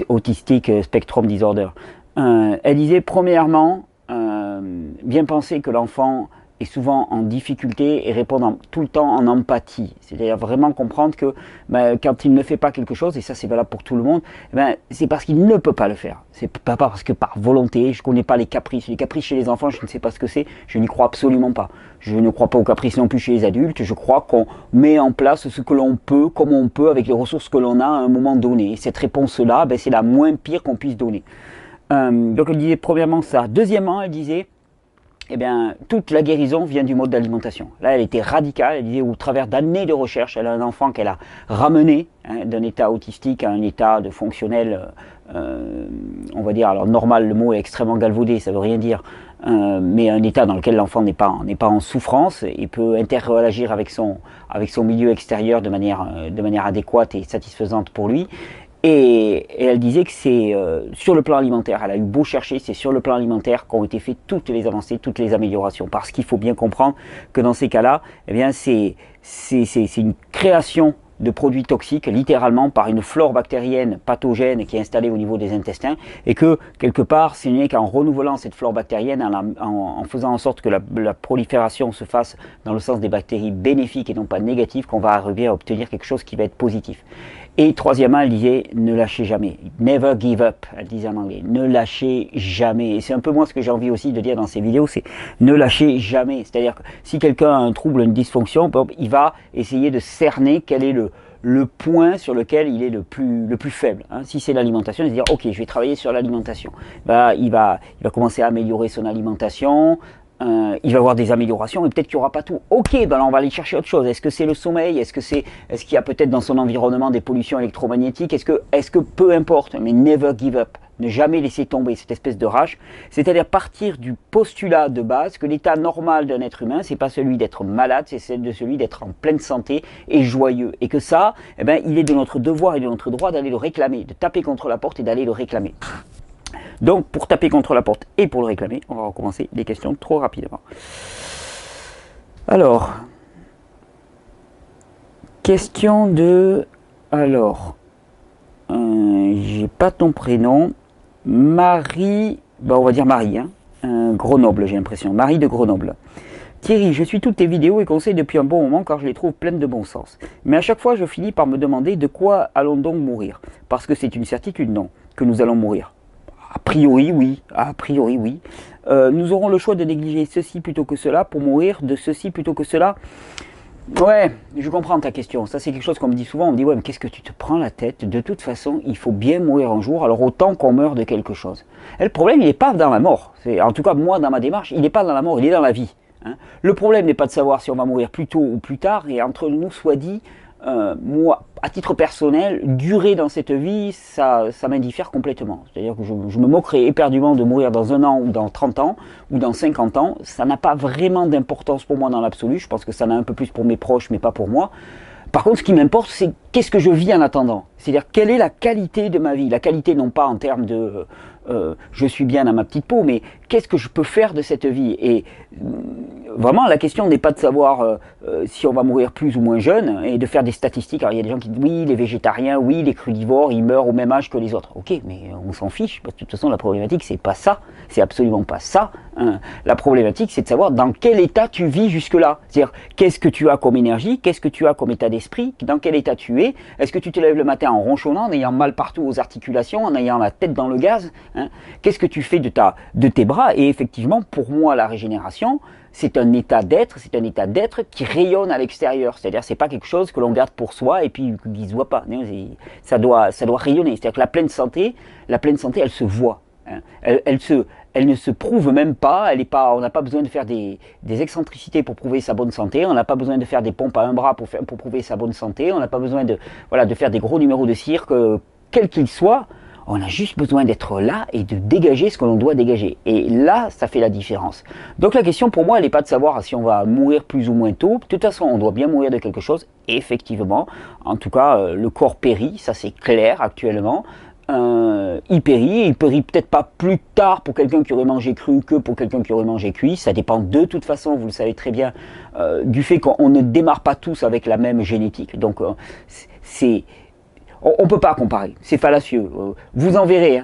Autistic Spectrum Disorder. Elle disait, premièrement, bien penser que l'enfant est souvent en difficulté et répondre tout le temps en empathie. C'est-à-dire vraiment comprendre que quand il ne fait pas quelque chose, et ça c'est valable pour tout le monde, c'est parce qu'il ne peut pas le faire. C'est pas parce que par volonté, je ne connais pas les caprices. Les caprices chez les enfants, je ne sais pas ce que c'est, je n'y crois absolument pas. Je ne crois pas aux caprices non plus chez les adultes, je crois qu'on met en place ce que l'on peut, comme on peut, avec les ressources que l'on a à un moment donné. Et cette réponse-là, c'est la moins pire qu'on puisse donner. Donc elle disait premièrement ça. Deuxièmement, elle disait, toute la guérison vient du mode d'alimentation. Là, elle était radicale. Elle disait, au travers d'années de recherche, elle a un enfant qu'elle a ramené d'un état autistique à un état de fonctionnel, on va dire, alors normal, le mot est extrêmement galvaudé, ça veut rien dire, mais un état dans lequel l'enfant n'est pas en souffrance et peut interagir avec son milieu extérieur de manière adéquate et satisfaisante pour lui. Et elle disait que c'est sur le plan alimentaire, elle a eu beau chercher, c'est sur le plan alimentaire qu'ont été faites toutes les avancées, toutes les améliorations. Parce qu'il faut bien comprendre que dans ces cas-là, c'est une création de produits toxiques, littéralement par une flore bactérienne pathogène qui est installée au niveau des intestins, et que quelque part, ce n'est qu'en renouvelant cette flore bactérienne, en faisant en sorte que la prolifération se fasse dans le sens des bactéries bénéfiques et non pas négatives, qu'on va arriver à obtenir quelque chose qui va être positif. Et troisièmement, elle disait, ne lâchez jamais, never give up, elle disait en anglais, ne lâchez jamais. Et c'est un peu moi ce que j'ai envie aussi de dire dans ces vidéos, c'est ne lâchez jamais. C'est-à-dire que si quelqu'un a un trouble, une dysfonction, il va essayer de cerner quel est le point sur lequel il est le plus faible. Si c'est l'alimentation, il va se dire, ok, je vais travailler sur l'alimentation. Il va commencer à améliorer son alimentation, il va avoir des améliorations, et peut-être qu'il n'y aura pas tout. Ok, là on va aller chercher autre chose. Est-ce que c'est le sommeil? Est-ce qu'il y a peut-être dans son environnement des pollutions électromagnétiques? Est-ce que peu importe, mais never give up. Ne jamais laisser tomber cette espèce de rage. C'est-à-dire partir du postulat de base que l'état normal d'un être humain, c'est pas celui d'être malade, c'est celui d'être en pleine santé et joyeux. Et que ça, il est de notre devoir et de notre droit d'aller le réclamer, de taper contre la porte et d'aller le réclamer. Donc, pour taper contre la porte et pour le réclamer, on va recommencer les questions trop rapidement. Alors, question de... Alors, j'ai pas ton prénom. Marie, on va dire Marie, Grenoble, j'ai l'impression. Marie de Grenoble. Thierry, je suis toutes tes vidéos et conseils depuis un bon moment car je les trouve pleines de bon sens. Mais à chaque fois, je finis par me demander de quoi allons donc mourir. Parce que c'est une certitude, non, que nous allons mourir. A priori, oui. Nous aurons le choix de négliger ceci plutôt que cela pour mourir de ceci plutôt que cela. Ouais, je comprends ta question. Ça, c'est quelque chose qu'on me dit souvent. On me dit, ouais, mais qu'est-ce que tu te prends la tête? De toute façon, il faut bien mourir un jour, alors autant qu'on meurt de quelque chose. Et le problème, il n'est pas dans la mort. En tout cas, moi, dans ma démarche, il n'est pas dans la mort, il est dans la vie. Le problème n'est pas de savoir si on va mourir plus tôt ou plus tard. Et entre nous, soit dit, moi, à titre personnel, durer dans cette vie, ça m'indiffère complètement. C'est-à-dire que je me moquerai éperdument de mourir dans 1 an ou dans 30 ans ou dans 50 ans. Ça n'a pas vraiment d'importance pour moi dans l'absolu. Je pense que ça en a un peu plus pour mes proches, mais pas pour moi. Par contre, ce qui m'importe, c'est qu'est-ce que je vis en attendant. C'est-à-dire, quelle est la qualité de ma vie. La qualité, non pas en termes de je suis bien dans ma petite peau, mais qu'est-ce que je peux faire de cette vie. Et vraiment, la question n'est pas de savoir si on va mourir plus ou moins jeune et de faire des statistiques. Alors, il y a des gens qui disent oui, les végétariens, oui, les crudivores, ils meurent au même âge que les autres. Ok, mais on s'en fiche, parce que de toute façon, la problématique, c'est pas ça. C'est absolument pas ça. La problématique, c'est de savoir dans quel état tu vis jusque-là. C'est-à-dire, qu'est-ce que tu as comme énergie, qu'est-ce que tu as comme état d'esprit, dans quel état tu es. Est-ce que tu te lèves le matin en ronchonnant, en ayant mal partout aux articulations, en ayant la tête dans le gaz? Qu'est-ce que tu fais de tes bras? Et effectivement, pour moi, la régénération, c'est un état d'être, qui rayonne à l'extérieur. C'est-à-dire, c'est pas quelque chose que l'on garde pour soi et puis qui ne se voit pas. Ça doit rayonner. C'est-à-dire que la pleine santé, elle se voit. Elle ne se prouve même pas. On n'a pas besoin de faire des excentricités pour prouver sa bonne santé. On n'a pas besoin de faire des pompes à un bras pour prouver sa bonne santé. On n'a pas besoin de faire des gros numéros de cirque, quels qu'ils soient. On a juste besoin d'être là et de dégager ce que l'on doit dégager. Et là, ça fait la différence. Donc la question pour moi, elle n'est pas de savoir si on va mourir plus ou moins tôt. De toute façon, on doit bien mourir de quelque chose, effectivement. En tout cas, le corps périt, ça c'est clair actuellement. Il périt peut-être pas plus tard pour quelqu'un qui aurait mangé cru que pour quelqu'un qui aurait mangé cuit. Ça dépend de toute façon, vous le savez très bien, du fait qu'on ne démarre pas tous avec la même génétique. Donc on ne peut pas comparer, c'est fallacieux. Vous en verrez,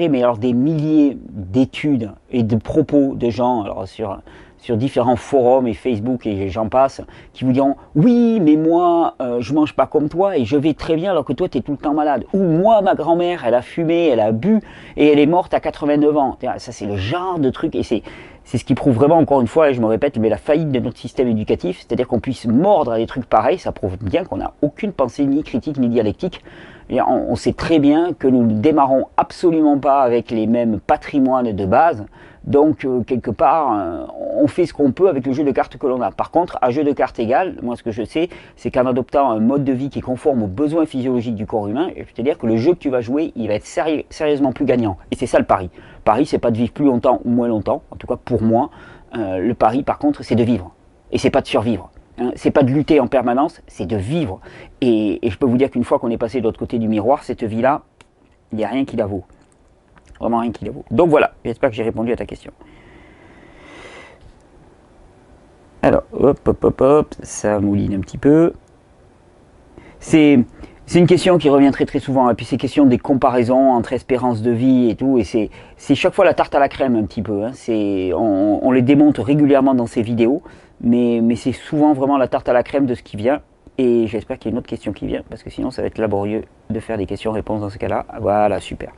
mais alors des milliers d'études et de propos de gens alors sur sur différents forums et Facebook et j'en passe, qui vous diront oui mais moi je mange pas comme toi et je vais très bien alors que toi tu es tout le temps malade. Ou moi ma grand-mère elle a fumé, elle a bu et elle est morte à 89 ans. Ça c'est le genre de truc et c'est ce qui prouve vraiment encore une fois, et je me répète, mais la faillite de notre système éducatif, c'est-à-dire qu'on puisse mordre à des trucs pareils, ça prouve bien qu'on n'a aucune pensée ni critique ni dialectique. Et on sait très bien que nous ne démarrons absolument pas avec les mêmes patrimoines de base. Donc, quelque part, on fait ce qu'on peut avec le jeu de cartes que l'on a. Par contre, à jeu de cartes égal, moi ce que je sais, c'est qu'en adoptant un mode de vie qui est conforme aux besoins physiologiques du corps humain, c'est-à-dire que le jeu que tu vas jouer, il va être sérieusement plus gagnant. Et c'est ça le pari. Le pari, c'est pas de vivre plus longtemps ou moins longtemps. En tout cas, pour moi, le pari, par contre, c'est de vivre. Et c'est pas de survivre. C'est pas de lutter en permanence, c'est de vivre. Et je peux vous dire qu'une fois qu'on est passé de l'autre côté du miroir, cette vie-là, il n'y a rien qui la vaut. Vraiment rien qui la vaut. Donc voilà, j'espère que j'ai répondu à ta question. Alors, hop, ça mouline un petit peu. C'est une question qui revient très souvent, et puis c'est question des comparaisons entre espérance de vie et tout, et c'est chaque fois la tarte à la crème un petit peu. Hein. On les démonte régulièrement dans ces vidéos, mais c'est souvent vraiment la tarte à la crème de ce qui vient, et j'espère qu'il y a une autre question qui vient, parce que sinon ça va être laborieux de faire des questions-réponses dans ce cas-là. Voilà, super.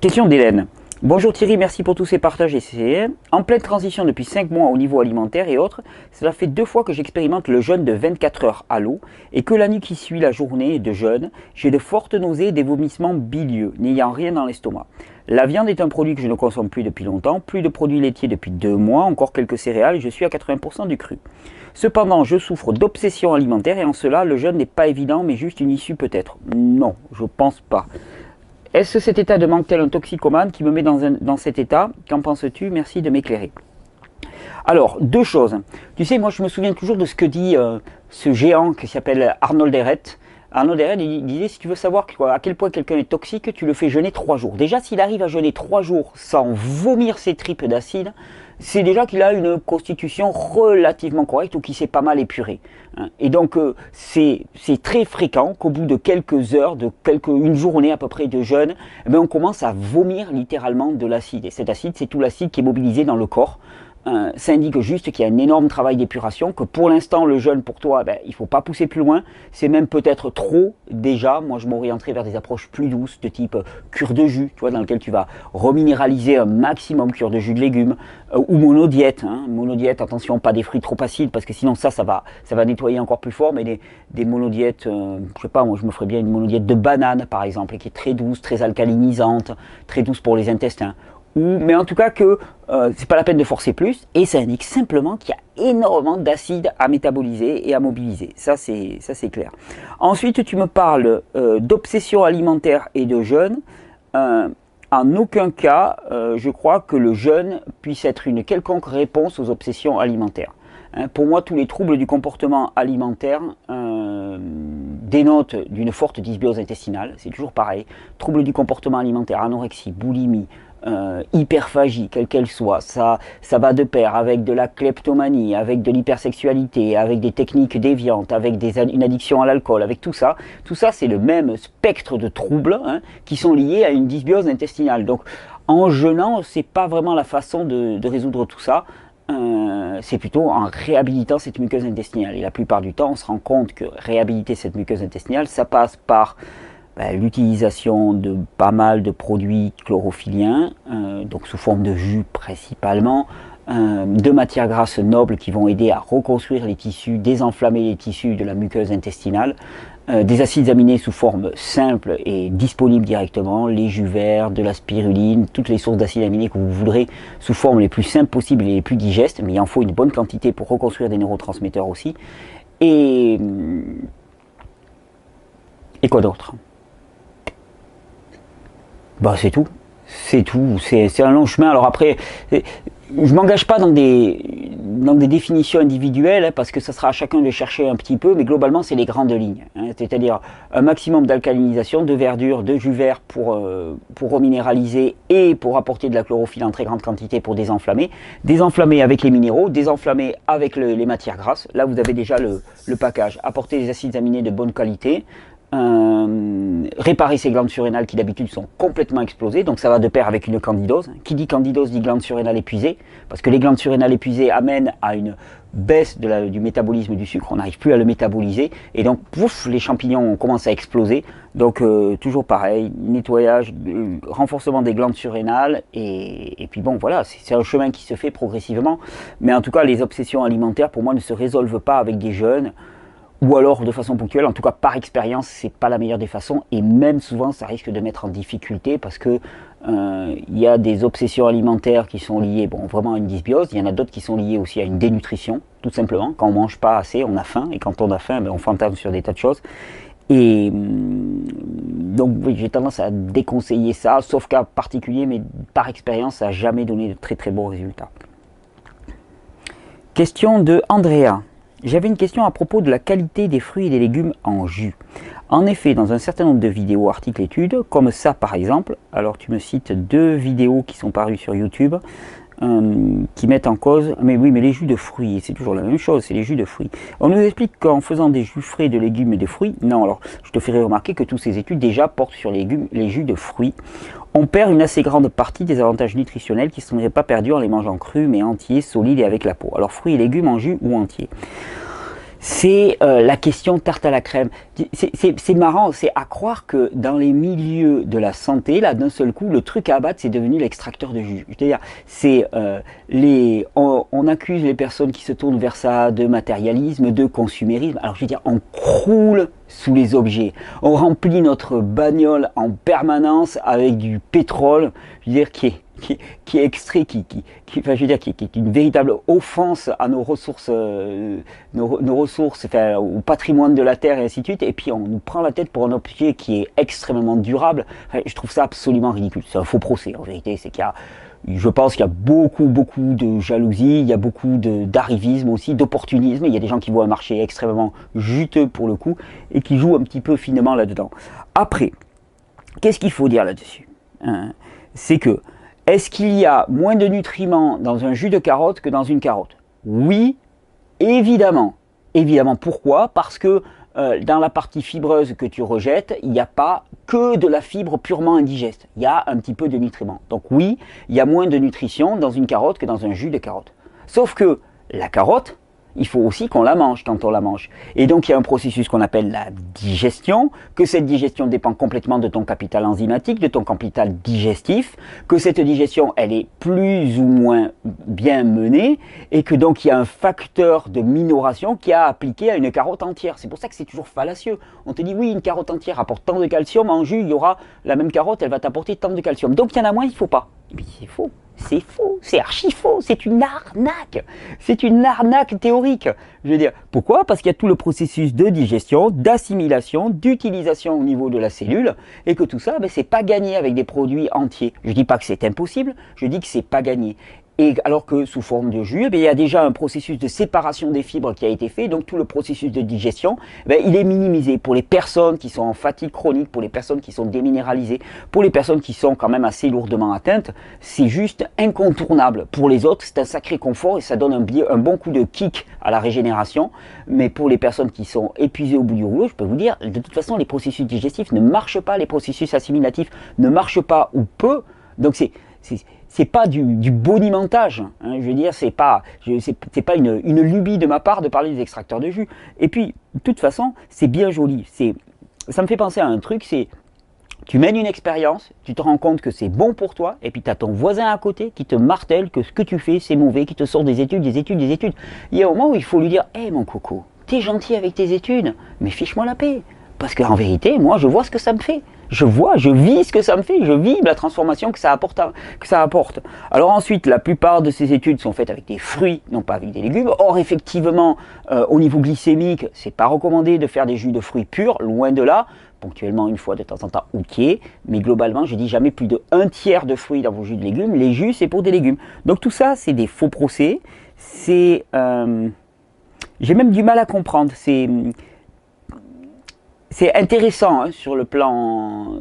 Question d'Hélène. Bonjour Thierry, merci pour tous ces partages essais. En pleine transition depuis 5 mois au niveau alimentaire et autres, cela fait 2 fois que j'expérimente le jeûne de 24 heures à l'eau et que la nuit qui suit la journée de jeûne, j'ai de fortes nausées et des vomissements bilieux, n'ayant rien dans l'estomac. La viande est un produit que je ne consomme plus depuis longtemps, plus de produits laitiers depuis 2 mois, encore quelques céréales et je suis à 80% du cru. Cependant, je souffre d'obsession alimentaire et en cela, le jeûne n'est pas évident mais juste une issue peut-être. Non, je pense pas. Est-ce cet état de manque tel un toxicomane qui me met dans cet état? Qu'en penses-tu? Merci de m'éclairer. Alors, 2 choses. Tu sais, moi je me souviens toujours de ce que dit ce géant qui s'appelle Arnold Ehret. Arnold Ehret il disait, si tu veux savoir à quel point quelqu'un est toxique, tu le fais jeûner 3 jours. Déjà, s'il arrive à jeûner 3 jours sans vomir ses tripes d'acide, c'est déjà qu'il a une constitution relativement correcte ou qu'il s'est pas mal épuré. Et donc c'est très fréquent qu'au bout de quelques heures, une journée à peu près de jeûne, eh bien, on commence à vomir littéralement de l'acide. Et cet acide, c'est tout l'acide qui est mobilisé dans le corps. Ça indique juste qu'il y a un énorme travail d'épuration, que pour l'instant le jeûne pour toi, il ne faut pas pousser plus loin, c'est même peut-être trop déjà. Moi je m'orienterai vers des approches plus douces de type cure de jus, tu vois, dans lequel tu vas reminéraliser un maximum, cure de jus de légumes, ou monodiète. Monodiète, attention, pas des fruits trop acides, parce que sinon ça va nettoyer encore plus fort, mais des monodiètes, je sais pas, moi je me ferais bien une monodiète de banane par exemple, qui est très douce, très alcalinisante, très douce pour les intestins. Mais en tout cas que c'est pas la peine de forcer plus, et ça indique simplement qu'il y a énormément d'acide à métaboliser et à mobiliser. Ça c'est clair. Ensuite, tu me parles d'obsession alimentaire et de jeûne. En aucun cas, je crois que le jeûne puisse être une quelconque réponse aux obsessions alimentaires. Pour moi, tous les troubles du comportement alimentaire dénotent d'une forte dysbiose intestinale. C'est toujours pareil. Troubles du comportement alimentaire, anorexie, boulimie, hyperphagie, quelle qu'elle soit, ça va de pair avec de la kleptomanie, avec de l'hypersexualité, avec des techniques déviantes, avec une addiction à l'alcool, avec tout ça c'est le même spectre de troubles qui sont liés à une dysbiose intestinale. Donc en jeûnant, c'est pas vraiment la façon de résoudre tout ça. C'est plutôt en réhabilitant cette muqueuse intestinale. Et la plupart du temps, on se rend compte que réhabiliter cette muqueuse intestinale, ça passe par l'utilisation de pas mal de produits chlorophylliens, donc sous forme de jus principalement, de matières grasses nobles qui vont aider à reconstruire les tissus, désenflammer les tissus de la muqueuse intestinale, des acides aminés sous forme simple et disponibles directement, les jus verts, de la spiruline, toutes les sources d'acides aminés que vous voudrez sous forme les plus simples possibles et les plus digestes, mais il en faut une bonne quantité pour reconstruire des neurotransmetteurs aussi. Et quoi d'autre? C'est tout. C'est tout. C'est un long chemin. Alors après, je m'engage pas dans des définitions individuelles, parce que ça sera à chacun de chercher un petit peu, mais globalement, c'est les grandes lignes. C'est-à-dire un maximum d'alcalinisation, de verdure, de jus vert pour reminéraliser et pour apporter de la chlorophylle en très grande quantité pour désenflammer. Désenflammer avec les minéraux, désenflammer avec les matières grasses. Là, vous avez déjà le package. Apporter des acides aminés de bonne qualité. réparer ces glandes surrénales qui d'habitude sont complètement explosées, donc ça va de pair avec une candidose. Qui dit candidose dit glande surrénale épuisée, parce que les glandes surrénales épuisées amènent à une baisse du métabolisme du sucre, on n'arrive plus à le métaboliser, et donc pouf, les champignons commencent à exploser. Donc toujours pareil, nettoyage, renforcement des glandes surrénales, et puis bon voilà, c'est un chemin qui se fait progressivement, mais en tout cas les obsessions alimentaires pour moi ne se résolvent pas avec des jeûnes, ou alors de façon ponctuelle, en tout cas par expérience, c'est pas la meilleure des façons, et même souvent ça risque de mettre en difficulté parce que il y a des obsessions alimentaires qui sont liées vraiment à une dysbiose, il y en a d'autres qui sont liées aussi à une dénutrition, tout simplement. Quand on mange pas assez, on a faim, et quand on a faim, on fantasme sur des tas de choses. Et donc oui, j'ai tendance à déconseiller ça, sauf cas particulier, mais par expérience, ça n'a jamais donné de très très bons résultats. Question de Andrea. J'avais une question à propos de la qualité des fruits et des légumes en jus. En effet, dans un certain nombre de vidéos, articles, études, comme ça par exemple, alors tu me cites 2 vidéos qui sont parues sur YouTube, qui mettent en cause, mais oui, mais les jus de fruits, c'est toujours la même chose, c'est les jus de fruits. On nous explique qu'en faisant des jus frais de légumes et de fruits, non, alors je te ferai remarquer que toutes ces études déjà portent sur les jus de fruits. On perd une assez grande partie des avantages nutritionnels qui ne seraient pas perdus en les mangeant crus, mais entiers, solides et avec la peau. Alors fruits et légumes en jus ou entiers. C'est la question tarte à la crème. C'est marrant, c'est à croire que dans les milieux de la santé, là d'un seul coup, le truc à abattre, c'est devenu l'extracteur de jus. C'est-à-dire, on accuse les personnes qui se tournent vers ça de matérialisme, de consumérisme. Alors je veux dire, on croule sous les objets. On remplit notre bagnole en permanence avec du pétrole, je veux dire, qui est extrait, qui est une véritable offense à nos ressources, enfin, au patrimoine de la Terre et ainsi de suite, et puis on nous prend la tête pour un objet qui est extrêmement durable. Enfin, je trouve ça absolument ridicule. C'est un faux procès en vérité. C'est qu'il y a, je pense qu'il y a beaucoup de jalousie, il y a beaucoup d'arrivisme aussi, d'opportunisme. Il y a des gens qui voient un marché extrêmement juteux pour le coup et qui jouent un petit peu finement là-dedans. Après, qu'est-ce qu'il faut dire là-dessus, c'est que est-ce qu'il y a moins de nutriments dans un jus de carotte que dans une carotte? Oui, évidemment. Évidemment, pourquoi? Parce que dans la partie fibreuse que tu rejettes, il n'y a pas que de la fibre purement indigeste. Il y a un petit peu de nutriments. Donc oui, il y a moins de nutrition dans une carotte que dans un jus de carotte. Sauf que la carotte, il faut aussi qu'on la mange quand on la mange. Et donc il y a un processus qu'on appelle la digestion, que cette digestion dépend complètement de ton capital enzymatique, de ton capital digestif, que cette digestion elle est plus ou moins bien menée, et que donc il y a un facteur de minoration qui a appliqué à une carotte entière. C'est pour ça que c'est toujours fallacieux. On te dit oui, une carotte entière apporte tant de calcium, en jus il y aura la même carotte, elle va t'apporter tant de calcium. Donc il y en a moins, il ne faut pas. Mais c'est faux. C'est faux, c'est archi faux, c'est une arnaque. C'est une arnaque théorique. Je veux dire, pourquoi? Parce qu'il y a tout le processus de digestion, d'assimilation, d'utilisation au niveau de la cellule, et que tout ça, c'est pas gagné avec des produits entiers. Je dis pas que c'est impossible, je dis que c'est pas gagné. Et alors que sous forme de jus, il y a déjà un processus de séparation des fibres qui a été fait, donc tout le processus de digestion, il est minimisé pour les personnes qui sont en fatigue chronique, pour les personnes qui sont déminéralisées, pour les personnes qui sont quand même assez lourdement atteintes, c'est juste incontournable. Pour les autres, c'est un sacré confort et ça donne un bon coup de kick à la régénération, mais pour les personnes qui sont épuisées au bout du rouleau, je peux vous dire, de toute façon, les processus digestifs ne marchent pas, les processus assimilatifs ne marchent pas ou peu, donc c'est pas du bonimentage, hein, je veux dire, c'est pas une lubie de ma part de parler des extracteurs de jus. Et puis, de toute façon, c'est bien joli. Ça me fait penser à un truc, c'est tu mènes une expérience, tu te rends compte que c'est bon pour toi, et puis tu as ton voisin à côté qui te martèle que ce que tu fais, c'est mauvais, qui te sort des études. Il y a un moment où il faut lui dire « Hé mon coco, t'es gentil avec tes études, mais fiche-moi la paix. » Parce qu'en vérité, moi, je vois ce que ça me fait. Je vis ce que ça me fait, je vis la transformation que ça apporte. Alors ensuite, la plupart de ces études sont faites avec des fruits, non pas avec des légumes. Or, effectivement, au niveau glycémique, c'est pas recommandé de faire des jus de fruits purs, loin de là. Ponctuellement, une fois de temps en temps, ok. Mais globalement, je dis jamais plus de 1/3 de fruits dans vos jus de légumes. Les jus, c'est pour des légumes. Donc tout ça, c'est des faux procès. J'ai même du mal à comprendre. C'est intéressant hein, sur le plan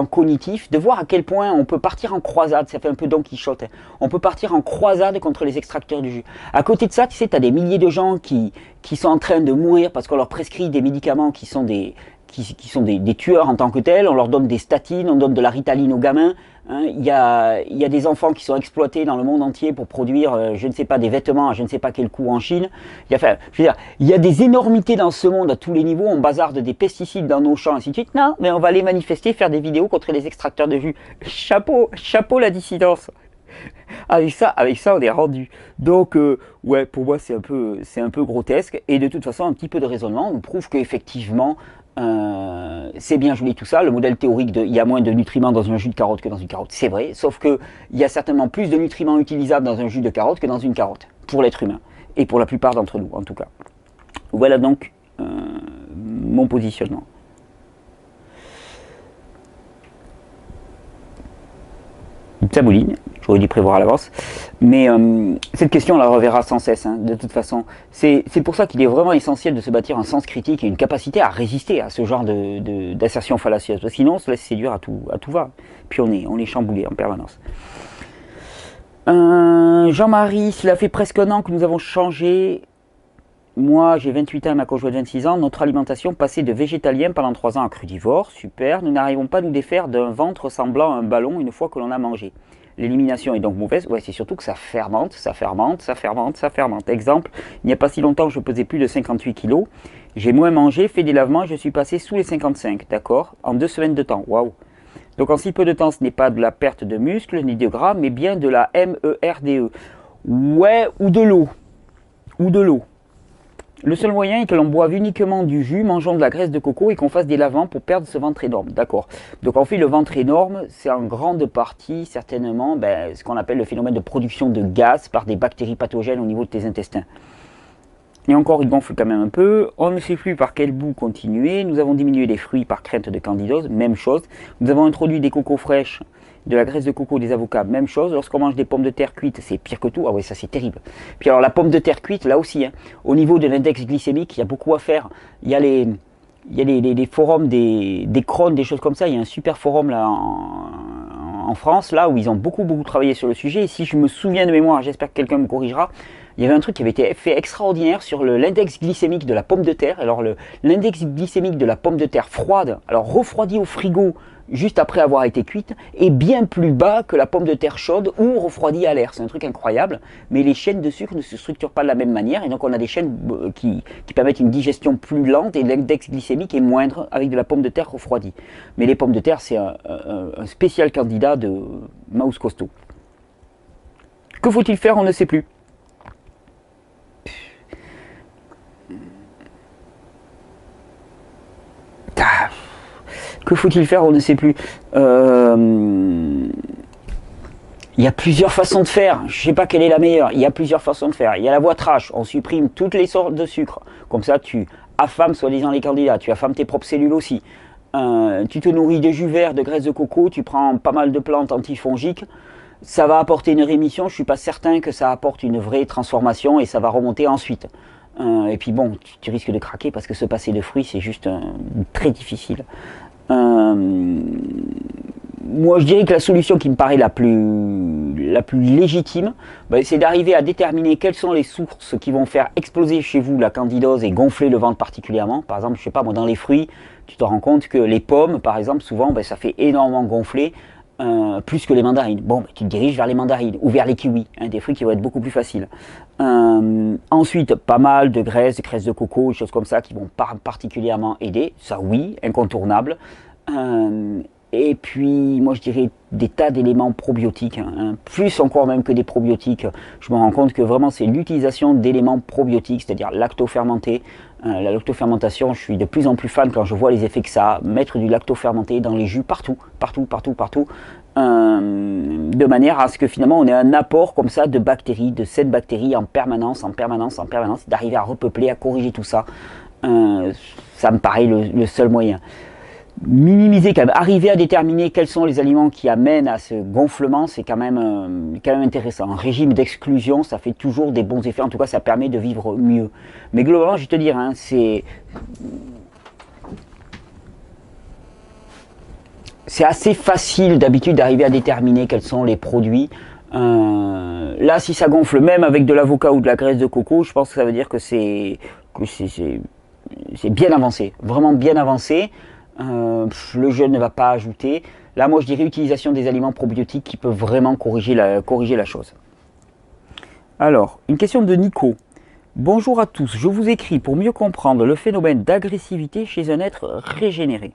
cognitif de voir à quel point on peut partir en croisade, ça fait un peu Don Quichotte, hein. On peut partir en croisade contre les extracteurs de jus. À côté de ça, tu sais, tu as des milliers de gens qui sont en train de mourir parce qu'on leur prescrit des médicaments qui sont des qui sont des tueurs en tant que tels. On leur donne des statines, on donne de la Ritaline aux gamins. Hein. Il y a des enfants qui sont exploités dans le monde entier pour produire, je ne sais pas, des vêtements à je ne sais pas quel coût en Chine. Enfin, je veux dire, il y a des énormités dans ce monde à tous les niveaux. On bazarde des pesticides dans nos champs, ainsi de suite. Non, mais on va aller manifester, faire des vidéos contre les extracteurs de jus. Chapeau, chapeau la dissidence. Avec ça, on est rendu. Donc, ouais, pour moi, c'est un peu grotesque. Et de toute façon, un petit peu de raisonnement nous prouve qu'effectivement, c'est bien joli tout ça. Le modèle théorique il y a moins de nutriments dans un jus de carotte que dans une carotte, c'est vrai. Sauf qu'il y a certainement plus de nutriments utilisables dans un jus de carotte que dans une carotte, pour l'être humain. Et pour la plupart d'entre nous, en tout cas. Voilà donc mon positionnement. Ça mouline, j'aurais dû prévoir à l'avance. Mais cette question, on la reverra sans cesse, hein, de toute façon. C'est pour ça qu'il est vraiment essentiel de se bâtir un sens critique et une capacité à résister à ce genre d'assertion fallacieuse. Parce que sinon, on se laisse séduire à tout va. Puis on est chamboulé en permanence. Jean-Marie, cela fait presque un an que nous avons changé. Moi, j'ai 28 ans et ma conjointe 26 ans. Notre alimentation passait de végétalien pendant 3 ans à crudivore. Super. Nous n'arrivons pas à nous défaire d'un ventre ressemblant à un ballon une fois que l'on a mangé. L'élimination est donc mauvaise. Ouais, c'est surtout que ça fermente, ça fermente, ça fermente, ça fermente. Exemple, il n'y a pas si longtemps, je pesais plus de 58 kg. J'ai moins mangé, fait des lavements, je suis passé sous les 55. D'accord. En 2 semaines de temps. Waouh. Donc en si peu de temps, ce n'est pas de la perte de muscle ni de gras, mais bien de la MERDE. Ouais, ou de l'eau. Ou de l'eau. Le seul moyen est que l'on boive uniquement du jus, mangeons de la graisse de coco et qu'on fasse des lavements pour perdre ce ventre énorme. D'accord. Donc en fait, le ventre énorme, c'est en grande partie certainement ce qu'on appelle le phénomène de production de gaz par des bactéries pathogènes au niveau de tes intestins. Et encore, il gonfle quand même un peu. On ne sait plus par quel bout continuer. Nous avons diminué les fruits par crainte de candidose, même chose. Nous avons introduit des cocos fraîches, de la graisse de coco, des avocats, même chose. Lorsqu'on mange des pommes de terre cuites, c'est pire que tout. Ah oui, ça c'est terrible. Puis alors la pomme de terre cuite, là aussi, hein, au niveau de l'index glycémique, il y a beaucoup à faire. Il y a les forums des Crohn, des choses comme ça. Il y a un super forum là en France, là où ils ont beaucoup travaillé sur le sujet. Et si je me souviens de mémoire, j'espère que quelqu'un me corrigera, il y avait un truc qui avait été fait extraordinaire sur l'index glycémique de la pomme de terre. Alors l'index glycémique de la pomme de terre froide, alors refroidie au frigo, juste après avoir été cuite, est bien plus bas que la pomme de terre chaude ou refroidie à l'air. C'est un truc incroyable, mais les chaînes de sucre ne se structurent pas de la même manière, et donc on a des chaînes qui permettent une digestion plus lente, et l'index glycémique est moindre avec de la pomme de terre refroidie. Mais les pommes de terre, c'est un spécial candidat de mouse costaud. Que faut-il faire? On ne sait plus. Que faut-il faire? On ne sait plus. Il y a plusieurs façons de faire. Je ne sais pas quelle est la meilleure. Il y a plusieurs façons de faire. Il y a la voie trash. On supprime toutes les sortes de sucre. Comme ça, tu affames soi-disant les candidats. Tu affames tes propres cellules aussi. Tu te nourris de jus vert, de graisse de coco. Tu prends pas mal de plantes antifongiques. Ça va apporter une rémission. Je ne suis pas certain que ça apporte une vraie transformation et ça va remonter ensuite. Et puis bon, tu risques de craquer parce que se passer de fruits, c'est juste très difficile. Moi je dirais que la solution qui me paraît la plus légitime, c'est d'arriver à déterminer quelles sont les sources qui vont faire exploser chez vous la candidose et gonfler le ventre particulièrement. Par exemple, je sais pas moi, dans les fruits, tu te rends compte que les pommes par exemple, souvent ça fait énormément gonfler, plus que les mandarines. Bon, tu te diriges vers les mandarines ou vers les kiwis, hein, des fruits qui vont être beaucoup plus faciles. Ensuite, pas mal de graisse de coco, des choses comme ça qui vont particulièrement aider. Ça oui, incontournable. Et puis, moi je dirais des tas d'éléments probiotiques, hein, plus encore même que des probiotiques. Je me rends compte que vraiment c'est l'utilisation d'éléments probiotiques, c'est-à-dire lactofermentés. La lactofermentation, je suis de plus en plus fan quand je vois les effets que ça a. Mettre du lactofermenté dans les jus partout, de manière à ce que finalement on ait un apport comme ça de bactéries, de cette bactérie en permanence, d'arriver à repeupler, à corriger tout ça. Ça me paraît le seul moyen. Minimiser quand même, arriver à déterminer quels sont les aliments qui amènent à ce gonflement, c'est quand même intéressant. Un régime d'exclusion, ça fait toujours des bons effets, en tout cas ça permet de vivre mieux. Mais globalement, je vais te dire, hein, c'est assez facile d'habitude d'arriver à déterminer quels sont les produits. Là, si ça gonfle même avec de l'avocat ou de la graisse de coco, je pense que ça veut dire que c'est bien avancé, vraiment bien avancé. Le jeûne ne va pas ajouter. Là, moi, je dirais utilisation des aliments probiotiques qui peuvent vraiment corriger la chose. Alors, une question de Nico. Bonjour à tous, je vous écris pour mieux comprendre le phénomène d'agressivité chez un être régénéré.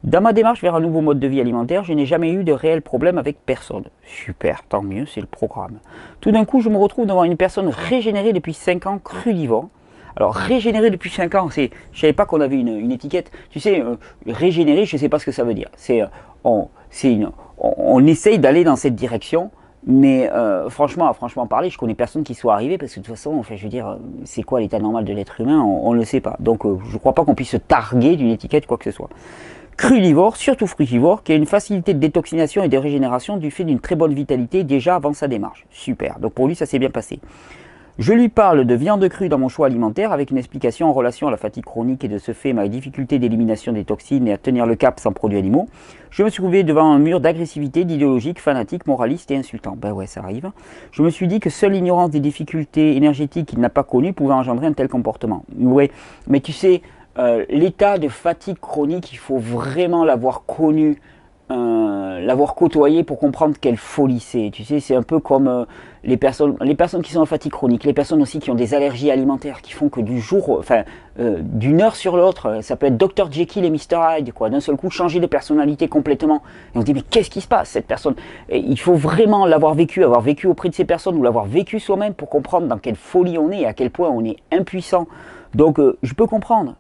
Dans ma démarche vers un nouveau mode de vie alimentaire, je n'ai jamais eu de réel problème avec personne. Super, tant mieux, c'est le programme. Tout d'un coup, je me retrouve devant une personne régénérée depuis 5 ans, crudivore. Alors, régénérée depuis 5 ans, je ne savais pas qu'on avait une étiquette. Tu sais, régénérer, je ne sais pas ce que ça veut dire. On essaye d'aller dans cette direction, mais franchement parler, je connais personne qui soit arrivé, parce que de toute façon, enfin, je veux dire, c'est quoi l'état normal de l'être humain, on ne le sait pas. Donc, je ne crois pas qu'on puisse se targuer d'une étiquette, quoi que ce soit. Crudivore, surtout frugivore, qui a une facilité de détoxination et de régénération du fait d'une très bonne vitalité déjà avant sa démarche. Super, donc pour lui ça s'est bien passé. Je lui parle de viande crue dans mon choix alimentaire avec une explication en relation à la fatigue chronique et de ce fait ma difficulté d'élimination des toxines et à tenir le cap sans produits animaux. Je me suis trouvé devant un mur d'agressivité, d'idéologique, fanatique, moraliste et insultant. Ben ouais, ça arrive. Je me suis dit que seule l'ignorance des difficultés énergétiques qu'il n'a pas connues pouvait engendrer un tel comportement. Ouais, mais tu sais, l'état de fatigue chronique, il faut vraiment l'avoir connu, l'avoir côtoyé pour comprendre quelle folie c'est. Tu sais, c'est un peu comme les personnes qui sont en fatigue chronique, les personnes aussi qui ont des allergies alimentaires, qui font que d'une heure sur l'autre, ça peut être Dr Jekyll et Mr Hyde, quoi. D'un seul coup, changer de personnalité complètement. Et on se dit, mais qu'est-ce qui se passe, cette personne? Et il faut vraiment l'avoir vécu, avoir vécu auprès de ces personnes ou l'avoir vécu soi-même pour comprendre dans quelle folie on est et à quel point on est impuissant. Donc, je peux comprendre.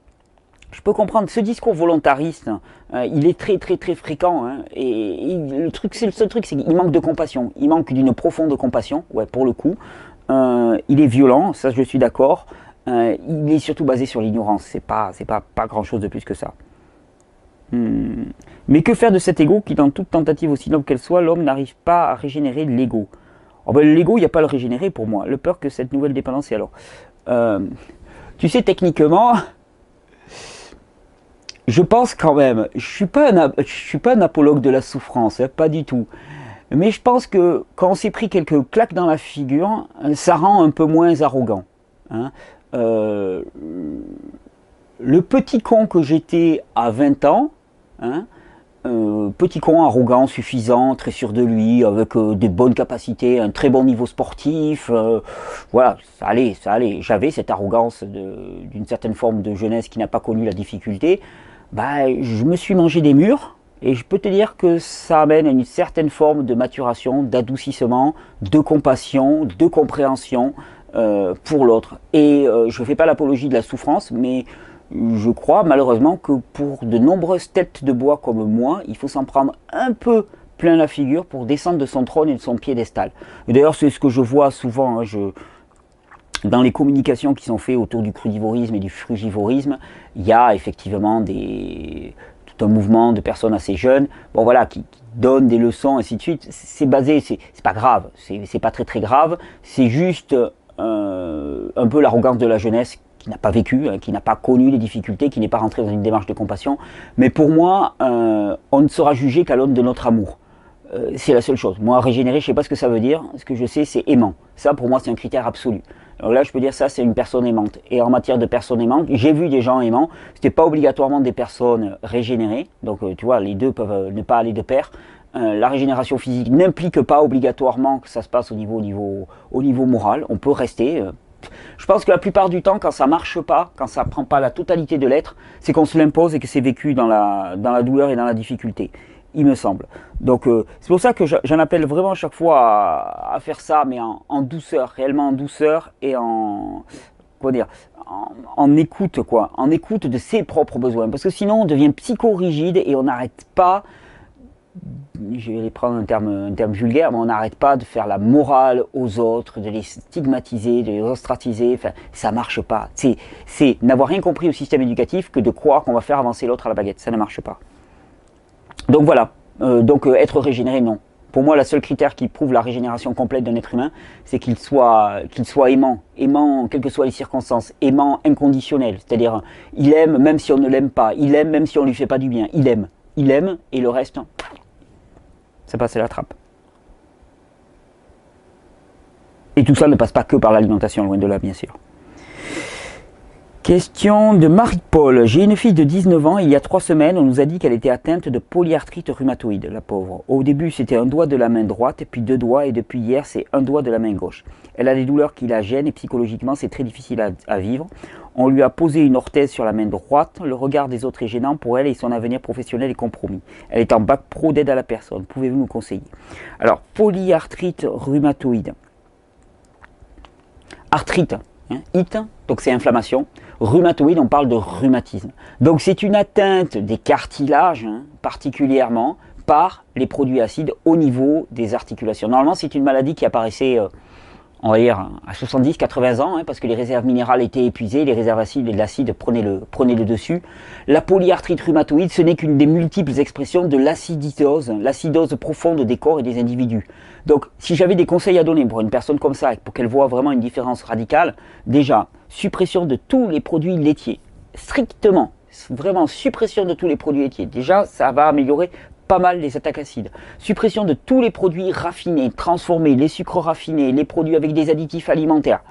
Ce discours volontariste, il est très très très fréquent, hein, et le seul truc, c'est qu'il manque de compassion. Il manque d'une profonde compassion, ouais, pour le coup. Il est violent, ça je suis d'accord. Il est surtout basé sur l'ignorance. C'est pas grand chose de plus que ça. Mais que faire de cet ego qui, dans toute tentative aussi noble qu'elle soit, l'homme n'arrive pas à régénérer l'ego? Oh ben, l'ego, il n'y a pas à le régénérer pour moi. Le peur que cette nouvelle dépendance, et alors tu sais, techniquement, je pense quand même, je suis pas un apologue de la souffrance, hein, pas du tout. Mais je pense que quand on s'est pris quelques claques dans la figure, ça rend un peu moins arrogant. Hein. Le petit con que j'étais à 20 ans, hein, petit con arrogant, suffisant, très sûr de lui, avec des bonnes capacités, un très bon niveau sportif, voilà, ça allait. J'avais cette arrogance d'une certaine forme de jeunesse qui n'a pas connu la difficulté. Bah, je me suis mangé des murs, et je peux te dire que ça amène à une certaine forme de maturation, d'adoucissement, de compassion, de compréhension pour l'autre. Et je ne fais pas l'apologie de la souffrance, mais je crois malheureusement que pour de nombreuses têtes de bois comme moi, il faut s'en prendre un peu plein la figure pour descendre de son trône et de son piédestal. Et d'ailleurs, c'est ce que je vois souvent, hein, dans les communications qui sont faites autour du crudivorisme et du frugivorisme, il y a effectivement tout un mouvement de personnes assez jeunes, bon voilà, qui donnent des leçons, ainsi de suite. C'est basé, c'est pas grave, c'est pas très très grave, c'est juste un peu l'arrogance de la jeunesse qui n'a pas vécu, qui n'a pas connu les difficultés, qui n'est pas rentré dans une démarche de compassion. Mais pour moi, on ne sera jugé qu'à l'aune de notre amour. C'est la seule chose. Moi, régénérer, je ne sais pas ce que ça veut dire. Ce que je sais, c'est aimant. Ça, pour moi, c'est un critère absolu. Alors là, je peux dire ça, c'est une personne aimante. Et en matière de personnes aimantes, j'ai vu des gens aimants. Ce n'était pas obligatoirement des personnes régénérées. Donc, tu vois, les deux peuvent ne pas aller de pair. La régénération physique n'implique pas obligatoirement que ça se passe au niveau moral. On peut rester. Je pense que la plupart du temps, quand ça marche pas, quand ça prend pas la totalité de l'être, c'est qu'on se l'impose et que c'est vécu dans la douleur et dans la difficulté, il me semble. Donc c'est pour ça que j'en appelle vraiment chaque fois à faire ça, mais en douceur, réellement en douceur et en écoute, quoi, en écoute de ses propres besoins, parce que sinon on devient psychorigide et on n'arrête pas. Je vais prendre un terme vulgaire, mais on n'arrête pas de faire la morale aux autres, de les stigmatiser, de les ostratiser. Enfin, ça marche pas. C'est n'avoir rien compris au système éducatif que de croire qu'on va faire avancer l'autre à la baguette. Ça ne marche pas. Donc voilà. Être régénéré, non. Pour moi, le seul critère qui prouve la régénération complète d'un être humain, c'est qu'il soit aimant, quelles que soient les circonstances, aimant inconditionnel. C'est-à-dire, il aime même si on ne l'aime pas, il aime même si on lui fait pas du bien. Il aime, et le reste, ça passe à la trappe. Et tout ça ne passe pas que par l'alimentation, loin de là, bien sûr. Question de Marie-Paul. J'ai une fille de 19 ans, il y a 3 semaines, on nous a dit qu'elle était atteinte de polyarthrite rhumatoïde, la pauvre. Au début, c'était un doigt de la main droite, puis 2 doigts, et depuis hier, c'est un doigt de la main gauche. Elle a des douleurs qui la gênent, et psychologiquement, c'est très difficile à vivre. On lui a posé une orthèse sur la main droite, le regard des autres est gênant pour elle, et son avenir professionnel est compromis. Elle est en bac pro d'aide à la personne, pouvez-vous nous conseiller? Alors, polyarthrite rhumatoïde. Arthrite, it, donc c'est inflammation. Rhumatoïde, on parle de rhumatisme. Donc c'est une atteinte des cartilages, particulièrement par les produits acides au niveau des articulations. Normalement, c'est une maladie qui apparaissait, on va dire, à 70-80 ans, parce que les réserves minérales étaient épuisées, les réserves acides et l'acide prenaient le dessus. La polyarthrite rhumatoïde, ce n'est qu'une des multiples expressions de l'acidose profonde des corps et des individus. Donc, si j'avais des conseils à donner pour une personne comme ça, pour qu'elle voit vraiment une différence radicale, déjà, suppression de tous les produits laitiers, strictement, vraiment suppression de tous les produits laitiers. Déjà, ça va améliorer pas mal les attaques acides. Suppression de tous les produits raffinés, transformés, les sucres raffinés, les produits avec des additifs alimentaires.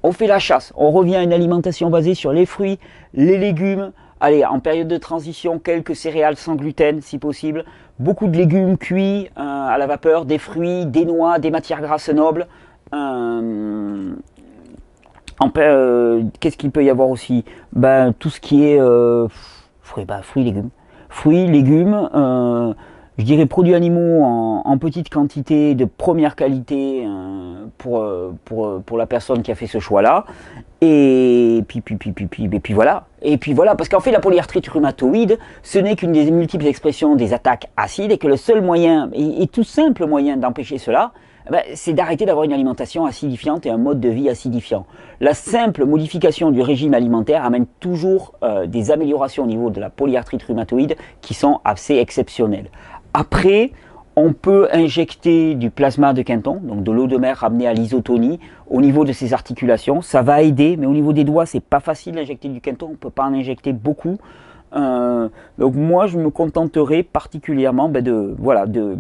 On fait la chasse, on revient à une alimentation basée sur les fruits, les légumes. Allez, en période de transition, quelques céréales sans gluten si possible. Beaucoup de légumes cuits à la vapeur, des fruits, des noix, des matières grasses nobles. Qu'est-ce qu'il peut y avoir aussi? Tout ce qui est fruits, légumes. Fruits, légumes, je dirais produits animaux en petite quantité, de première qualité pour la personne qui a fait ce choix-là. Et puis voilà. Et puis voilà, parce qu'en fait la polyarthrite rhumatoïde, ce n'est qu'une des multiples expressions des attaques acides et que le seul moyen, et tout simple moyen d'empêcher cela, c'est d'arrêter d'avoir une alimentation acidifiante et un mode de vie acidifiant. La simple modification du régime alimentaire amène toujours des améliorations au niveau de la polyarthrite rhumatoïde qui sont assez exceptionnelles. Après, on peut injecter du plasma de Quinton, donc de l'eau de mer ramenée à l'isotonie, au niveau de ses articulations. Ça va aider, mais au niveau des doigts, c'est pas facile d'injecter du Quinton, on ne peut pas en injecter beaucoup. Donc moi, je me contenterai particulièrement de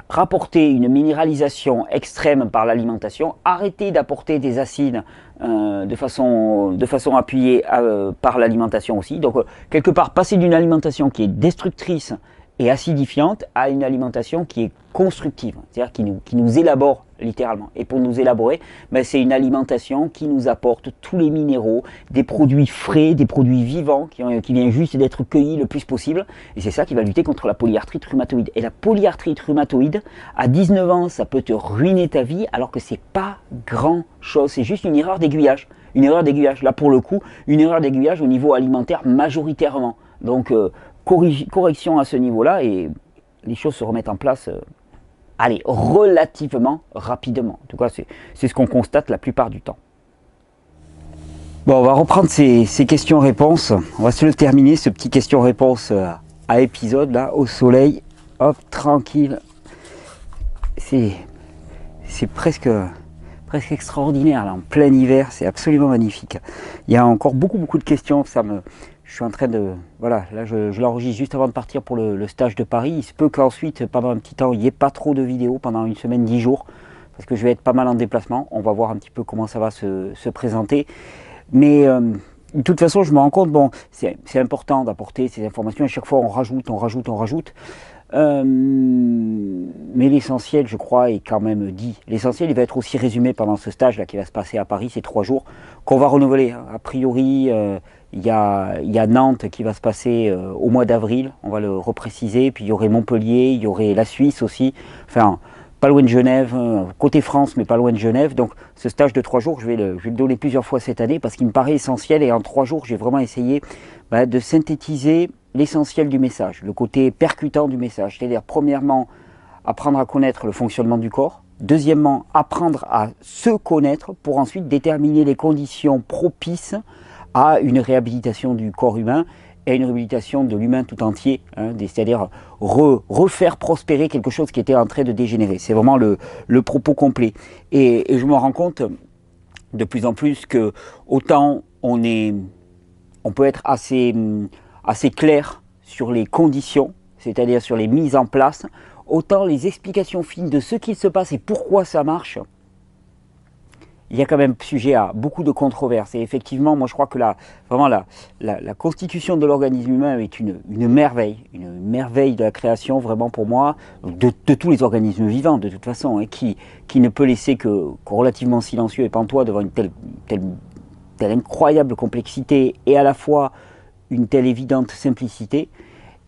rapporter une minéralisation extrême par l'alimentation, arrêter d'apporter des acides de façon appuyée par l'alimentation aussi. Donc quelque part, passer d'une alimentation qui est destructrice et acidifiante à une alimentation qui est constructive, c'est-à-dire qui nous élabore littéralement. Et pour nous élaborer, c'est une alimentation qui nous apporte tous les minéraux, des produits frais, des produits vivants qui viennent juste d'être cueillis le plus possible. Et c'est ça qui va lutter contre la polyarthrite rhumatoïde. Et la polyarthrite rhumatoïde, à 19 ans, ça peut te ruiner ta vie alors que c'est pas grand-chose. C'est juste une erreur d'aiguillage. Une erreur d'aiguillage. Là, pour le coup, une erreur d'aiguillage au niveau alimentaire majoritairement. Donc, correction à ce niveau-là et les choses se remettent en place relativement rapidement. En tout cas, c'est ce qu'on constate la plupart du temps. Bon, on va reprendre ces questions-réponses. On va se le terminer, ce petit question-réponse à épisode, là, au soleil. Hop, tranquille. C'est presque extraordinaire, là, en plein hiver. C'est absolument magnifique. Il y a encore beaucoup de questions. Je suis en train de... Voilà, là je l'enregistre juste avant de partir pour le stage de Paris. Il se peut qu'ensuite, pendant un petit temps, il n'y ait pas trop de vidéos, pendant une semaine, 10 jours, parce que je vais être pas mal en déplacement. On va voir un petit peu comment ça va se présenter. Mais de toute façon, je me rends compte, bon, c'est important d'apporter ces informations. À chaque fois, on rajoute. Mais l'essentiel, je crois, est quand même dit. L'essentiel, il va être aussi résumé pendant ce stage-là qui va se passer à Paris, ces 3 jours, qu'on va renouveler. A priori... il y a Nantes qui va se passer au mois d'avril, on va le repréciser, puis il y aurait Montpellier, il y aurait la Suisse aussi, enfin pas loin de Genève, côté France mais pas loin de Genève. Donc ce stage de 3 jours, je vais le donner plusieurs fois cette année parce qu'il me paraît essentiel et en 3 jours j'ai vraiment essayé de synthétiser l'essentiel du message, le côté percutant du message, c'est-à-dire premièrement apprendre à connaître le fonctionnement du corps, deuxièmement apprendre à se connaître pour ensuite déterminer les conditions propices à une réhabilitation du corps humain et une réhabilitation de l'humain tout entier, c'est-à-dire refaire prospérer quelque chose qui était en train de dégénérer. C'est vraiment le propos complet. Et je me rends compte de plus en plus que autant on peut être assez clair sur les conditions, c'est-à-dire sur les mises en place, autant les explications fines de ce qu'il se passe et pourquoi ça marche, il y a quand même sujet à beaucoup de controverses. Et effectivement, moi je crois que vraiment la constitution de l'organisme humain est une merveille de la création, vraiment pour moi, de tous les organismes vivants de toute façon, hein, qui ne peut laisser que relativement silencieux et pantois devant une telle incroyable complexité et à la fois une telle évidente simplicité.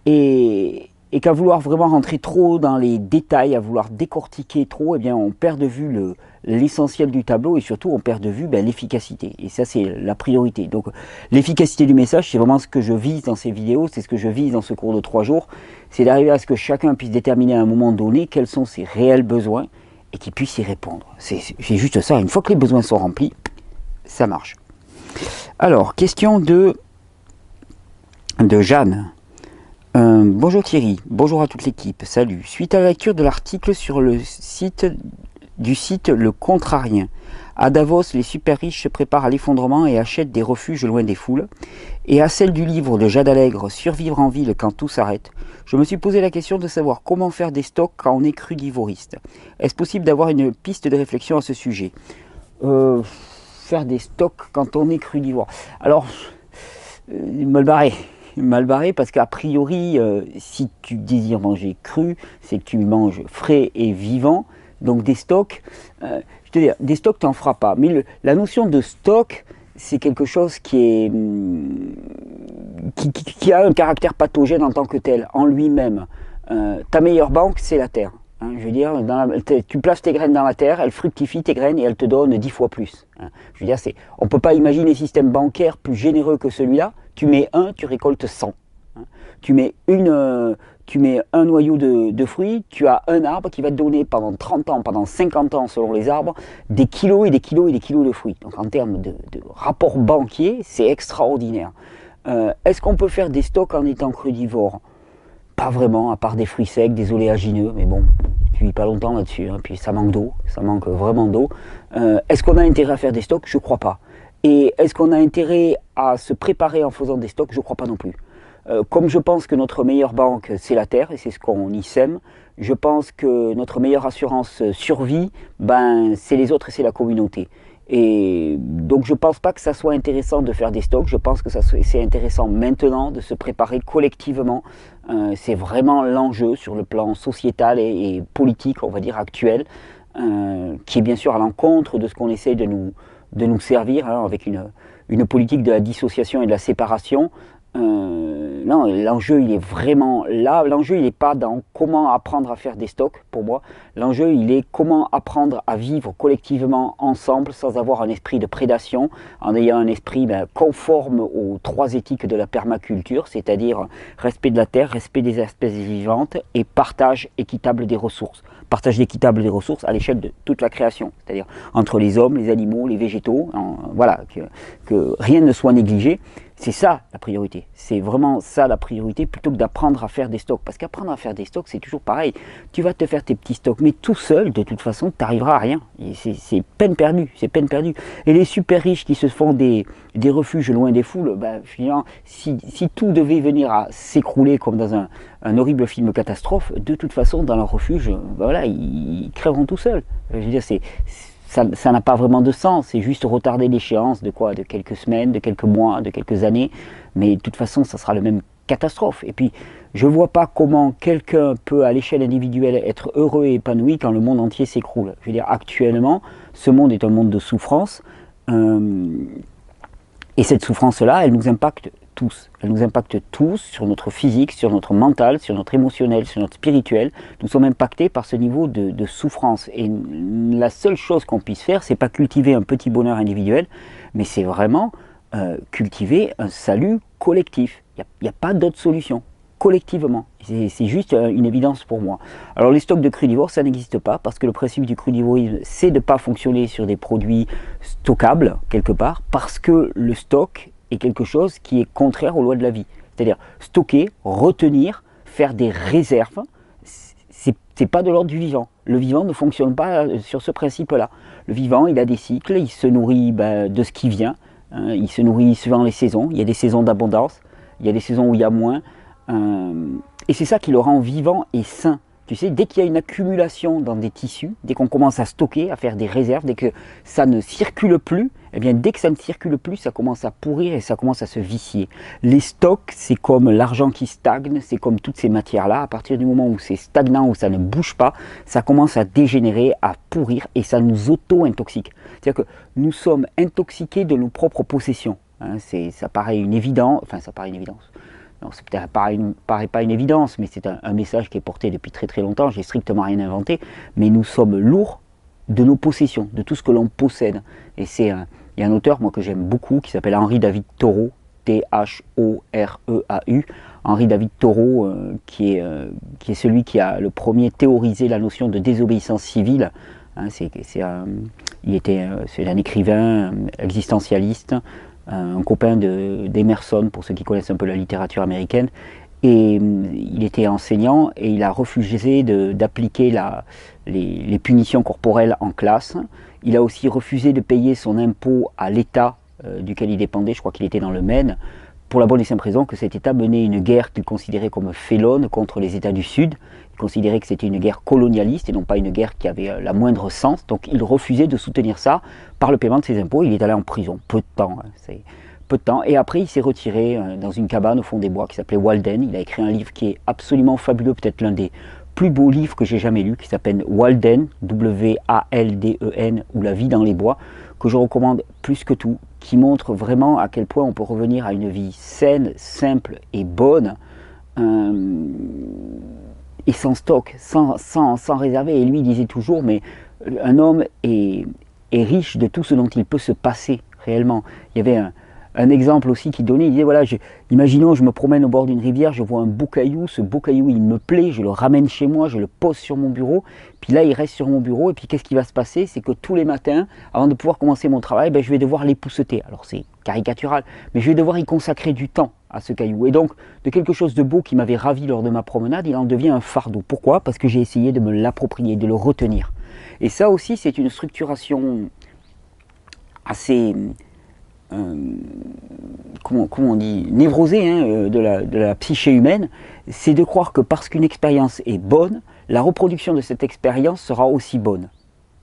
Et qu'à vouloir vraiment rentrer trop dans les détails, à vouloir décortiquer trop, eh bien on perd de vue l'essentiel du tableau et surtout on perd de vue l'efficacité. Et ça c'est la priorité. Donc l'efficacité du message, c'est vraiment ce que je vise dans ces vidéos, c'est ce que je vise dans ce cours de 3 jours, c'est d'arriver à ce que chacun puisse déterminer à un moment donné quels sont ses réels besoins et qu'il puisse y répondre. C'est juste ça, une fois que les besoins sont remplis, ça marche. Alors, question de Jeanne. Bonjour Thierry, bonjour à toute l'équipe, salut. Suite à la lecture de l'article sur le site Le Contrarien, à Davos, les super riches se préparent à l'effondrement et achètent des refuges loin des foules, et à celle du livre de Jade Allègre, Survivre en ville quand tout s'arrête, je me suis posé la question de savoir comment faire des stocks quand on est crudivoriste. Est-ce possible d'avoir une piste de réflexion à ce sujet? Faire des stocks quand on est crudivore. Alors, mal barré parce qu'a priori, si tu désires manger cru, c'est que tu manges frais et vivant. Donc des stocks, je te dis, des stocks tu n'en feras pas. Mais la notion de stock, c'est quelque chose qui a un caractère pathogène en tant que tel, en lui-même. Ta meilleure banque, c'est la terre. Hein, je veux dire, tu places tes graines dans la terre, elles fructifient tes graines et elles te donnent 10 fois plus. Hein. Je veux dire, on ne peut pas imaginer un système bancaire plus généreux que celui-là. Tu mets 1, tu récoltes 100. Hein. Tu mets un noyau de fruits, tu as un arbre qui va te donner pendant 30 ans, pendant 50 ans selon les arbres, des kilos et des kilos et des kilos de fruits. Donc en termes de rapport banquier, c'est extraordinaire. Est-ce qu'on peut faire des stocks en étant crudivore? Pas vraiment, à part des fruits secs, des oléagineux, mais bon, tu vis pas longtemps là-dessus, hein, puis ça manque d'eau, ça manque vraiment d'eau. Est-ce qu'on a intérêt à faire des stocks? Je crois pas. Et est-ce qu'on a intérêt à se préparer en faisant des stocks? Je crois pas non plus. Comme je pense que notre meilleure banque, c'est la terre, et c'est ce qu'on y sème, je pense que notre meilleure assurance survie, c'est les autres et c'est la communauté. Et donc je ne pense pas que ça soit intéressant de faire des stocks, je pense que c'est intéressant maintenant de se préparer collectivement. C'est vraiment l'enjeu sur le plan sociétal et politique, on va dire, actuel, qui est bien sûr à l'encontre de ce qu'on essaie de nous servir, hein, avec une politique de la dissociation et de la séparation. Non, l'enjeu il est vraiment là. L'enjeu il n'est pas dans comment apprendre à faire des stocks pour moi. L'enjeu il est comment apprendre à vivre collectivement ensemble sans avoir un esprit de prédation, en ayant un esprit conforme aux 3 éthiques de la permaculture, c'est-à-dire respect de la terre, respect des espèces vivantes et partage équitable des ressources. Partage équitable des ressources à l'échelle de toute la création, c'est-à-dire entre les hommes, les animaux, les végétaux, voilà, que rien ne soit négligé. C'est ça la priorité, c'est vraiment ça la priorité plutôt que d'apprendre à faire des stocks. Parce qu'apprendre à faire des stocks, c'est toujours pareil. Tu vas te faire tes petits stocks, mais tout seul, de toute façon, tu n'arriveras à rien. C'est peine perdue, c'est peine perdue. Et les super riches qui se font des refuges loin des foules, finalement, si tout devait venir à s'écrouler comme dans un horrible film catastrophe, de toute façon, dans leur refuge, voilà, ils crèveront tout seuls. Je veux dire, ça n'a pas vraiment de sens, c'est juste retarder l'échéance de quelques semaines, de quelques mois, de quelques années, mais de toute façon ça sera la même catastrophe. Et puis je ne vois pas comment quelqu'un peut à l'échelle individuelle être heureux et épanoui quand le monde entier s'écroule. Je veux dire, actuellement, ce monde est un monde de souffrance, et cette souffrance-là, elle nous impacte tous. Elle nous impacte tous sur notre physique, sur notre mental, sur notre émotionnel, sur notre spirituel. Nous sommes impactés par ce niveau de souffrance. Et la seule chose qu'on puisse faire, c'est pas cultiver un petit bonheur individuel, mais c'est vraiment cultiver un salut collectif. Il n'y a pas d'autre solution. Collectivement. C'est juste une évidence pour moi. Alors les stocks de crudivores, ça n'existe pas, parce que le principe du crudivorisme, c'est de ne pas fonctionner sur des produits stockables, quelque part, parce que le stock est quelque chose qui est contraire aux lois de la vie. C'est-à-dire stocker, retenir, faire des réserves, c'est pas de l'ordre du vivant. Le vivant ne fonctionne pas sur ce principe-là. Le vivant, il a des cycles, il se nourrit de ce qui vient, hein, il se nourrit suivant les saisons. Il y a des saisons d'abondance, il y a des saisons où il y a moins. Et c'est ça qui le rend vivant et sain, Tu sais, dès qu'il y a une accumulation dans des tissus, dès qu'on commence à stocker, à faire des réserves, dès que ça ne circule plus, eh bien dès que ça ne circule plus, ça commence à pourrir et ça commence à se vicier. Les stocks, c'est comme l'argent qui stagne, c'est comme toutes ces matières-là. À partir du moment où c'est stagnant, où ça ne bouge pas, ça commence à dégénérer, à pourrir et ça nous auto-intoxique. C'est-à-dire que nous sommes intoxiqués de nos propres possessions. Hein, ça paraît une évidence, enfin ça paraît une évidence. Non, c'est peut-être paraît pas une évidence, mais c'est un message qui est porté depuis très très longtemps, j'ai strictement rien inventé, mais nous sommes lourds de nos possessions, de tout ce que l'on possède. Et il y a un auteur moi que j'aime beaucoup qui s'appelle Henri David Thoreau, T-H-O-R-E-A-U, Henri David Thoreau, qui est celui qui a le premier théorisé la notion de désobéissance civile. Hein, c'est un écrivain existentialiste, un copain d'Emerson, pour ceux qui connaissent un peu la littérature américaine, et il était enseignant et il a refusé d'appliquer les punitions corporelles en classe. Il a aussi refusé de payer son impôt à l'État duquel il dépendait, je crois qu'il était dans le Maine, pour la bonne et simple raison que cet État menait une guerre qu'il considérait comme félonne contre les États du Sud. Il considérait que c'était une guerre colonialiste et non pas une guerre qui avait la moindre sens. Donc il refusait de soutenir ça par le paiement de ses impôts. Il est allé en prison, peu de temps. C'est peu de temps. Et après il s'est retiré dans une cabane au fond des bois qui s'appelait Walden. Il a écrit un livre qui est absolument fabuleux, peut-être l'un des plus beaux livres que j'ai jamais lu, qui s'appelle Walden, W-A-L-D-E-N, ou La vie dans les bois, que je recommande plus que tout, qui montre vraiment à quel point on peut revenir à une vie saine, simple et bonne, et sans stock, sans réserver. Et lui, il disait toujours, mais un homme est riche de tout ce dont il peut se passer réellement. Il y avait un exemple aussi qui donnait, il disait, voilà, imaginons, je me promène au bord d'une rivière, je vois un beau caillou, ce beau caillou, il me plaît, je le ramène chez moi, je le pose sur mon bureau, puis là, il reste sur mon bureau, et puis qu'est-ce qui va se passer? C'est que tous les matins, avant de pouvoir commencer mon travail, je vais devoir l'épousseter. Alors c'est caricatural, mais je vais devoir y consacrer du temps à ce caillou. Et donc, de quelque chose de beau qui m'avait ravi lors de ma promenade, il en devient un fardeau. Pourquoi? Parce que j'ai essayé de me l'approprier, de le retenir. Et ça aussi, c'est une structuration assez... comment on dit, névrosée de la psyché humaine, c'est de croire que parce qu'une expérience est bonne, la reproduction de cette expérience sera aussi bonne.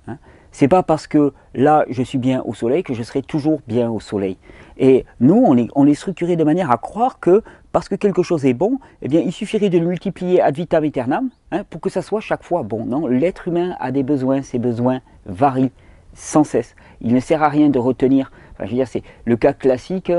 Hein. C'est pas parce que là je suis bien au soleil que je serai toujours bien au soleil. Et nous, on est structuré de manière à croire que parce que quelque chose est bon, eh bien, il suffirait de le multiplier ad vitam aeternam pour que ça soit chaque fois bon. Non, l'être humain a des besoins, ces besoins varient sans cesse. Il ne sert à rien de retenir. Enfin, je veux dire, c'est le cas classique,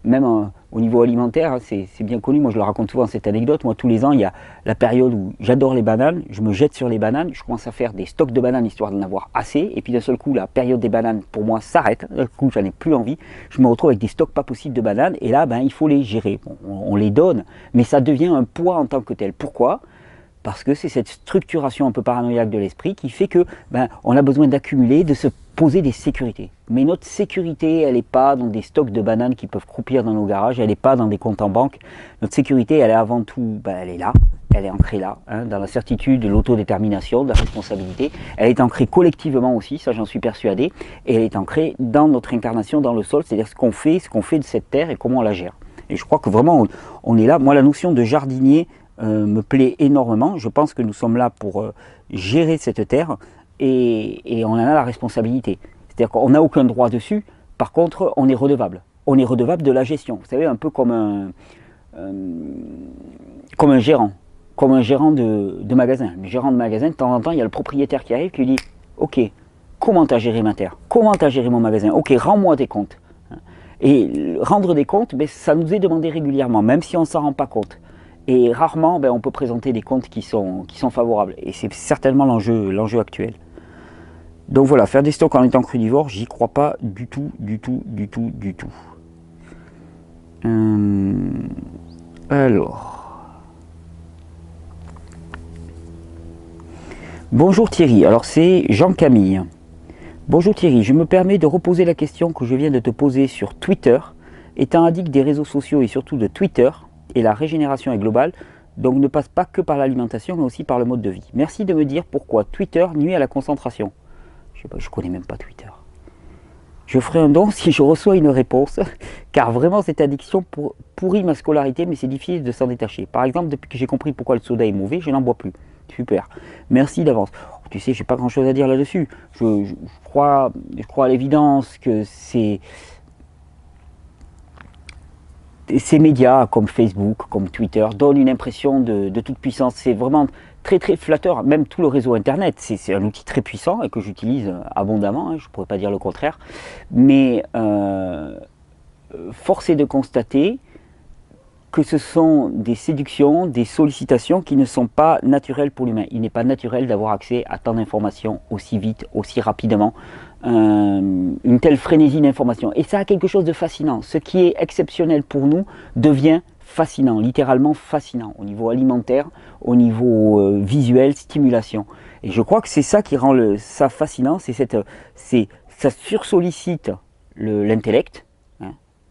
même au niveau alimentaire, c'est bien connu. Moi, je le raconte souvent cette anecdote. Moi, tous les ans, il y a la période où j'adore les bananes. Je me jette sur les bananes. Je commence à faire des stocks de bananes histoire d'en avoir assez. Et puis d'un seul coup, la période des bananes, pour moi, s'arrête. D'un coup, j'en ai plus envie. Je me retrouve avec des stocks pas possibles de bananes. Et là, il faut les gérer. Bon, on les donne, mais ça devient un poids en tant que tel. Pourquoi ? Parce que c'est cette structuration un peu paranoïaque de l'esprit qui fait que on a besoin d'accumuler, de se poser des sécurités. Mais notre sécurité, elle n'est pas dans des stocks de bananes qui peuvent croupir dans nos garages, elle n'est pas dans des comptes en banque. Notre sécurité, elle est avant tout, elle est là, elle est ancrée là, dans la certitude de l'autodétermination, de la responsabilité. Elle est ancrée collectivement aussi, ça j'en suis persuadé, et elle est ancrée dans notre incarnation, dans le sol, c'est-à-dire ce qu'on fait de cette terre et comment on la gère. Et je crois que vraiment, on est là. Moi, la notion de jardinier me plaît énormément. Je pense que nous sommes là pour gérer cette terre et on en a la responsabilité. C'est-à-dire qu'on n'a aucun droit dessus, par contre on est redevable. On est redevable de la gestion. Vous savez, un peu comme un gérant. Comme un gérant de magasin. Le gérant de magasin, de temps en temps, il y a le propriétaire qui arrive qui lui dit « Ok, comment tu as géré ma terre? Comment tu as géré mon magasin? Ok, rends-moi tes comptes. » Et rendre des comptes, ça nous est demandé régulièrement, même si on ne s'en rend pas compte. Et rarement, on peut présenter des comptes qui sont favorables. Et c'est certainement l'enjeu actuel. Donc voilà, faire des stocks en étant crudivore, j'y crois pas du tout. Alors. Bonjour Thierry, alors c'est Jean-Camille. Bonjour Thierry, je me permets de reposer la question que je viens de te poser sur Twitter. Étant addict des réseaux sociaux et surtout de Twitter, et la régénération est globale, donc ne passe pas que par l'alimentation, mais aussi par le mode de vie. Merci de me dire pourquoi Twitter nuit à la concentration. Je sais pas, je connais même pas Twitter. Je ferai un don si je reçois une réponse, car vraiment cette addiction pourrit ma scolarité, mais c'est difficile de s'en détacher. Par exemple, depuis que j'ai compris pourquoi le soda est mauvais, je n'en bois plus. super. Merci d'avance. Tu sais, j'ai pas grand chose à dire là-dessus. Je crois à l'évidence que ces médias comme Facebook, comme Twitter donnent une impression de toute puissance. C'est vraiment très très flatteur. Même tout le réseau Internet, c'est un outil très puissant et que j'utilise abondamment, hein, je ne pourrais pas dire le contraire. Mais force est de constater que ce sont des séductions, des sollicitations qui ne sont pas naturelles pour l'humain. Il n'est pas naturel d'avoir accès à tant d'informations aussi vite, aussi rapidement, une telle frénésie d'informations. Et ça a quelque chose de fascinant. Ce qui est exceptionnel pour nous devient fascinant, littéralement fascinant, au niveau alimentaire, au niveau visuel, stimulation. Et je crois que c'est ça qui rend ça fascinant, ça sursollicite l'intellect,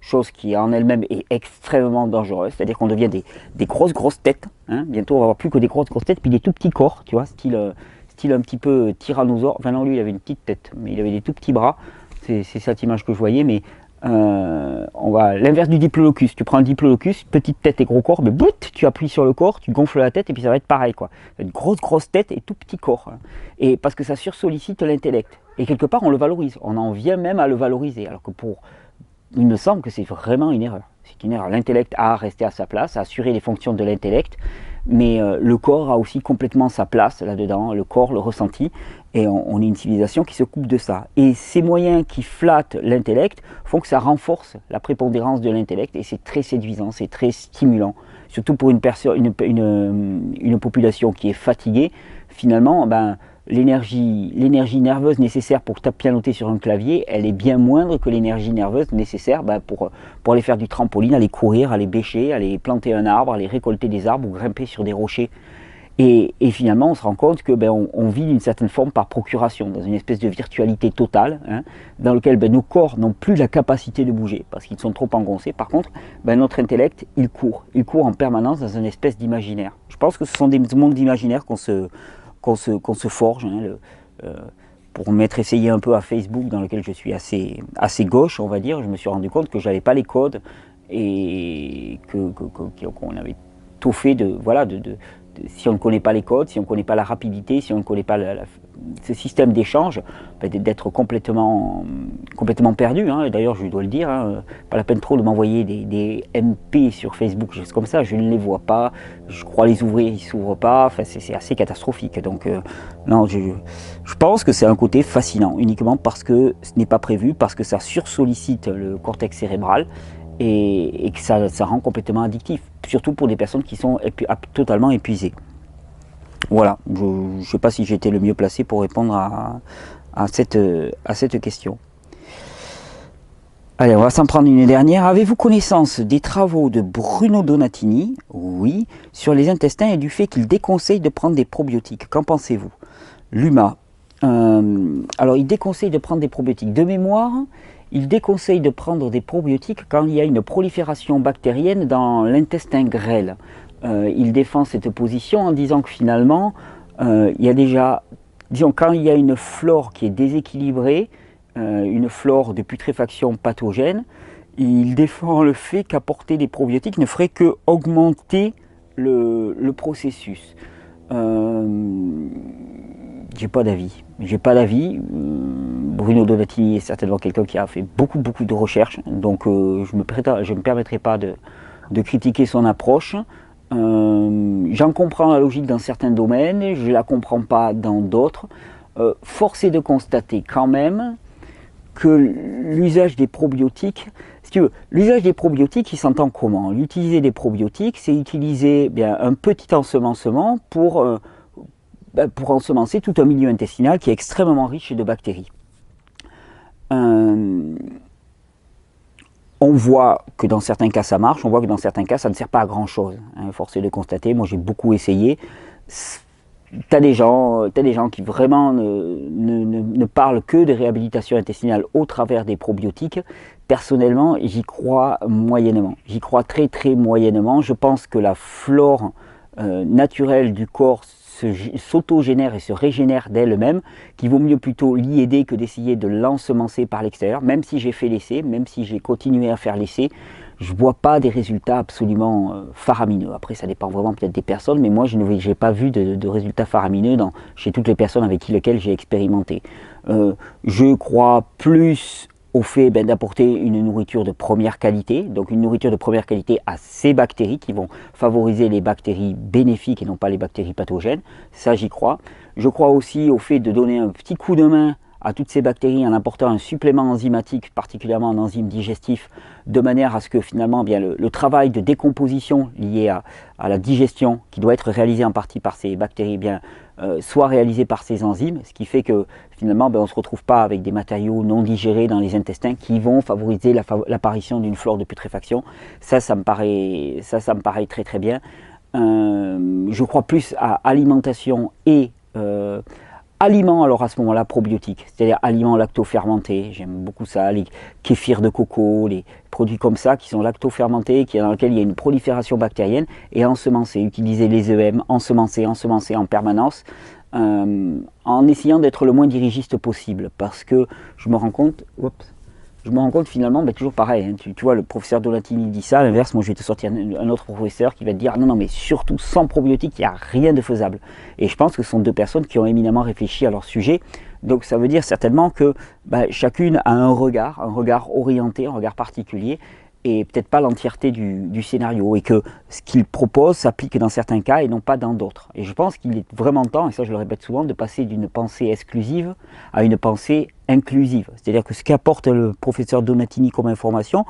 chose qui en elle-même est extrêmement dangereuse, c'est-à-dire qu'on devient des grosses têtes, hein. Bientôt on va avoir plus que des grosses têtes, puis des tout petits corps, tu vois, style un petit peu tyrannosaure. Enfin non, lui il avait une petite tête, mais il avait des tout petits bras, c'est cette image que je voyais. Mais on va l'inverse du diplodocus. Tu prends un diplodocus, petite tête et gros corps, mais bout, tu appuies sur le corps, tu gonfles la tête et puis ça va être pareil, quoi. Une grosse tête et tout petit corps, hein. Et parce que ça sursollicite l'intellect, et quelque part on le valorise, on en vient même à le valoriser, alors que il me semble que c'est vraiment une erreur. C'est une erreur. L'intellect a resté à sa place, a assuré les fonctions de l'intellect, mais le corps a aussi complètement sa place là-dedans, le corps, le ressenti, et on est une civilisation qui se coupe de ça. Et ces moyens qui flattent l'intellect font que ça renforce la prépondérance de l'intellect, et c'est très séduisant, c'est très stimulant, surtout pour une population qui est fatiguée. Finalement, l'énergie nerveuse nécessaire pour pianoter sur un clavier, elle est bien moindre que l'énergie nerveuse nécessaire pour aller faire du trampoline, aller courir, aller bêcher, aller planter un arbre, aller récolter des arbres ou grimper sur des rochers. Et finalement, on se rend compte que on vit d'une certaine forme par procuration, dans une espèce de virtualité totale, hein, dans laquelle nos corps n'ont plus la capacité de bouger, parce qu'ils sont trop engoncés. Par contre, notre intellect, il court en permanence dans une espèce d'imaginaire. Je pense que ce sont des mondes d'imaginaire qu'on se forge, hein, pour m'être essayé un peu à Facebook, dans lequel je suis assez gauche, on va dire. Je me suis rendu compte que je n'avais pas les codes et qu'on avait tout fait si on ne connaît pas les codes, si on ne connaît pas la rapidité, si on ne connaît pas ce système d'échange, d'être complètement perdu, hein. D'ailleurs, je dois le dire, hein, pas la peine trop de m'envoyer des MP sur Facebook, juste comme ça, je ne les vois pas, je crois les ouvrir, ils ne s'ouvrent pas, enfin, c'est assez catastrophique. Donc, non, je pense que c'est un côté fascinant, uniquement parce que ce n'est pas prévu, parce que ça sursollicite le cortex cérébral, et que ça rend complètement addictif, surtout pour des personnes qui sont totalement épuisées. Voilà, je ne sais pas si j'étais le mieux placé pour répondre à cette question. Allez, on va s'en prendre une dernière. Avez-vous connaissance des travaux de Bruno Donatini, oui, sur les intestins et du fait qu'il déconseille de prendre des probiotiques? Qu'en pensez-vous? Luma. Alors, il déconseille de prendre des probiotiques. De mémoire, il déconseille de prendre des probiotiques quand il y a une prolifération bactérienne dans l'intestin grêle. Il défend cette position en disant que finalement, il y a déjà, disons, quand il y a une flore qui est déséquilibrée, une flore de putréfaction pathogène, il défend le fait qu'apporter des probiotiques ne ferait que augmenter le processus. J'ai pas d'avis. Bruno Donatini est certainement quelqu'un qui a fait beaucoup de recherches, donc je me permettrai pas de critiquer son approche. J'en comprends la logique dans certains domaines, je la comprends pas dans d'autres. Force est de constater quand même que l'usage des probiotiques, si tu veux, l'usage des probiotiques, il s'entend comment? Utiliser des probiotiques, c'est utiliser un petit ensemencement pour ensemencer tout un milieu intestinal qui est extrêmement riche de bactéries. On voit que dans certains cas ça marche, on voit que dans certains cas ça ne sert pas à grand chose, hein, force est de constater. Moi j'ai beaucoup essayé. T'as des gens qui vraiment ne parlent que de réhabilitation intestinale au travers des probiotiques. Personnellement, j'y crois moyennement. J'y crois très moyennement. Je pense que la flore naturelle du corps s'autogénère et se régénère d'elle-même, qu'il vaut mieux plutôt l'y aider que d'essayer de l'ensemencer par l'extérieur. Même si j'ai fait l'essai, même si j'ai continué à faire l'essai, je ne vois pas des résultats absolument faramineux. Après, ça dépend vraiment peut-être des personnes, mais moi, je n'ai pas vu de résultats faramineux chez toutes les personnes avec lesquelles j'ai expérimenté. Je crois plus au fait d'apporter une nourriture de première qualité, donc une nourriture de première qualité à ces bactéries qui vont favoriser les bactéries bénéfiques et non pas les bactéries pathogènes, ça j'y crois. Je crois aussi au fait de donner un petit coup de main à toutes ces bactéries en apportant un supplément enzymatique, particulièrement un enzyme digestif, de manière à ce que finalement le travail de décomposition lié à la digestion, qui doit être réalisé en partie par ces bactéries, soit réalisé par ces enzymes, ce qui fait que finalement on ne se retrouve pas avec des matériaux non digérés dans les intestins qui vont favoriser l'apparition d'une flore de putréfaction. Ça me paraît très très bien. Je crois plus à alimentation et aliments, alors à ce moment-là, probiotiques, c'est-à-dire aliments lacto-fermentés, j'aime beaucoup ça, les kéfirs de coco, les produits comme ça qui sont lacto-fermentés, dans lesquels il y a une prolifération bactérienne, et ensemencer, utiliser les EM, ensemencer en permanence, en essayant d'être le moins dirigiste possible, parce que je me rends compte finalement, toujours pareil, hein, tu vois, le professeur Donatini dit ça, à l'inverse, moi je vais te sortir un autre professeur qui va te dire non, mais surtout sans probiotiques, il n'y a rien de faisable. Et je pense que ce sont deux personnes qui ont éminemment réfléchi à leur sujet, donc ça veut dire certainement que chacune a un regard orienté, un regard particulier, et peut-être pas l'entièreté du scénario, et que ce qu'il propose s'applique dans certains cas et non pas dans d'autres. Et je pense qu'il est vraiment temps, et ça je le répète souvent, de passer d'une pensée exclusive à une pensée inclusive. C'est-à-dire que ce qu'apporte le professeur Donatini comme information,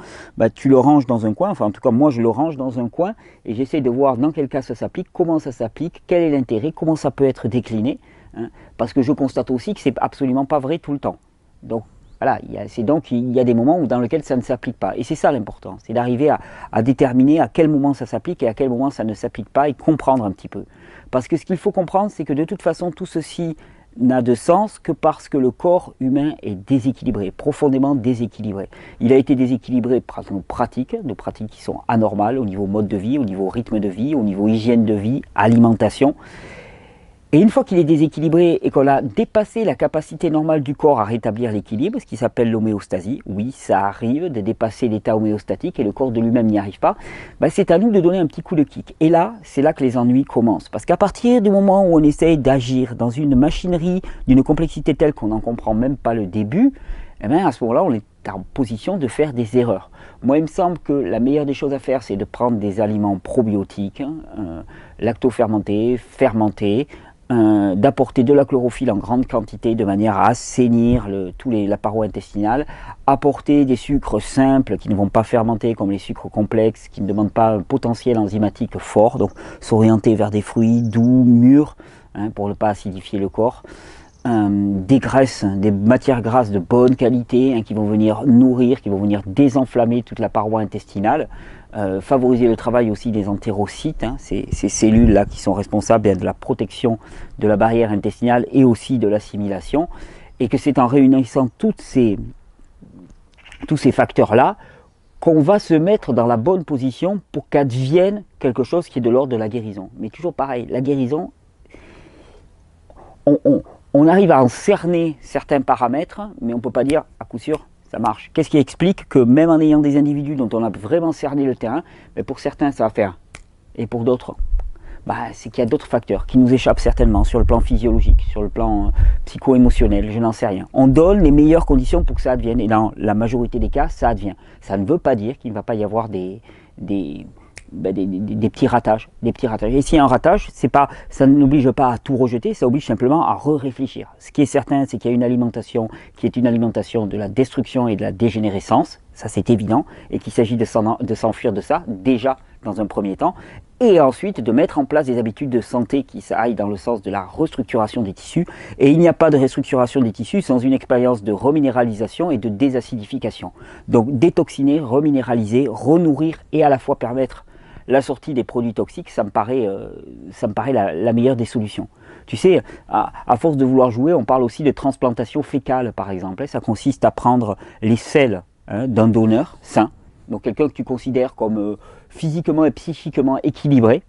tu le ranges dans un coin, enfin en tout cas moi je le range dans un coin, et j'essaie de voir dans quel cas ça s'applique, comment ça s'applique, quel est l'intérêt, comment ça peut être décliné, hein, parce que je constate aussi que c'est absolument pas vrai tout le temps. Donc voilà, il y a des moments dans lesquels ça ne s'applique pas. Et c'est ça l'important, c'est d'arriver à déterminer à quel moment ça s'applique et à quel moment ça ne s'applique pas, et comprendre un petit peu. Parce que ce qu'il faut comprendre, c'est que de toute façon, tout ceci n'a de sens que parce que le corps humain est déséquilibré, profondément déséquilibré. Il a été déséquilibré par nos pratiques qui sont anormales au niveau mode de vie, au niveau rythme de vie, au niveau hygiène de vie, alimentation. Et une fois qu'il est déséquilibré et qu'on a dépassé la capacité normale du corps à rétablir l'équilibre, ce qui s'appelle l'homéostasie, oui, ça arrive de dépasser l'état homéostatique et le corps de lui-même n'y arrive pas, c'est à nous de donner un petit coup de kick. Et là, c'est là que les ennuis commencent. Parce qu'à partir du moment où on essaye d'agir dans une machinerie d'une complexité telle qu'on n'en comprend même pas le début, à ce moment-là, on est en position de faire des erreurs. Moi, il me semble que la meilleure des choses à faire, c'est de prendre des aliments probiotiques, lacto-fermentés, fermentés, d'apporter de la chlorophylle en grande quantité de manière à assainir la paroi intestinale, apporter des sucres simples qui ne vont pas fermenter comme les sucres complexes, qui ne demandent pas un potentiel enzymatique fort, donc s'orienter vers des fruits doux, mûrs, pour ne pas acidifier le corps. Des graisses, des matières grasses de bonne qualité, qui vont venir nourrir, qui vont venir désenflammer toute la paroi intestinale, favoriser le travail aussi des entérocytes, ces cellules-là qui sont responsables de la protection de la barrière intestinale et aussi de l'assimilation, et que c'est en réunissant tous ces facteurs-là qu'on va se mettre dans la bonne position pour qu'advienne quelque chose qui est de l'ordre de la guérison. Mais toujours pareil, la guérison, on arrive à en cerner certains paramètres, mais on ne peut pas dire à coup sûr ça marche. Qu'est-ce qui explique que même en ayant des individus dont on a vraiment cerné le terrain, mais pour certains ça va faire, et pour d'autres, c'est qu'il y a d'autres facteurs qui nous échappent certainement sur le plan physiologique, sur le plan psycho-émotionnel, je n'en sais rien. On donne les meilleures conditions pour que ça advienne, et dans la majorité des cas, ça advient. Ça ne veut pas dire qu'il ne va pas y avoir des petits ratages, Et s'il y a un ratage, ça n'oblige pas à tout rejeter, ça oblige simplement à réfléchir. Ce qui est certain, c'est qu'il y a une alimentation qui est une alimentation de la destruction et de la dégénérescence, ça c'est évident, et qu'il s'agit de s'enfuir de ça, déjà dans un premier temps, et ensuite de mettre en place des habitudes de santé qui aillent dans le sens de la restructuration des tissus. Et il n'y a pas de restructuration des tissus sans une expérience de reminéralisation et de désacidification. Donc détoxiner, reminéraliser, renourrir et à la fois permettre la sortie des produits toxiques, ça me paraît la meilleure des solutions. Tu sais, à force de vouloir jouer, on parle aussi de transplantation fécale par exemple. Ça consiste à prendre les selles d'un donneur sain, donc quelqu'un que tu considères comme physiquement et psychiquement équilibré,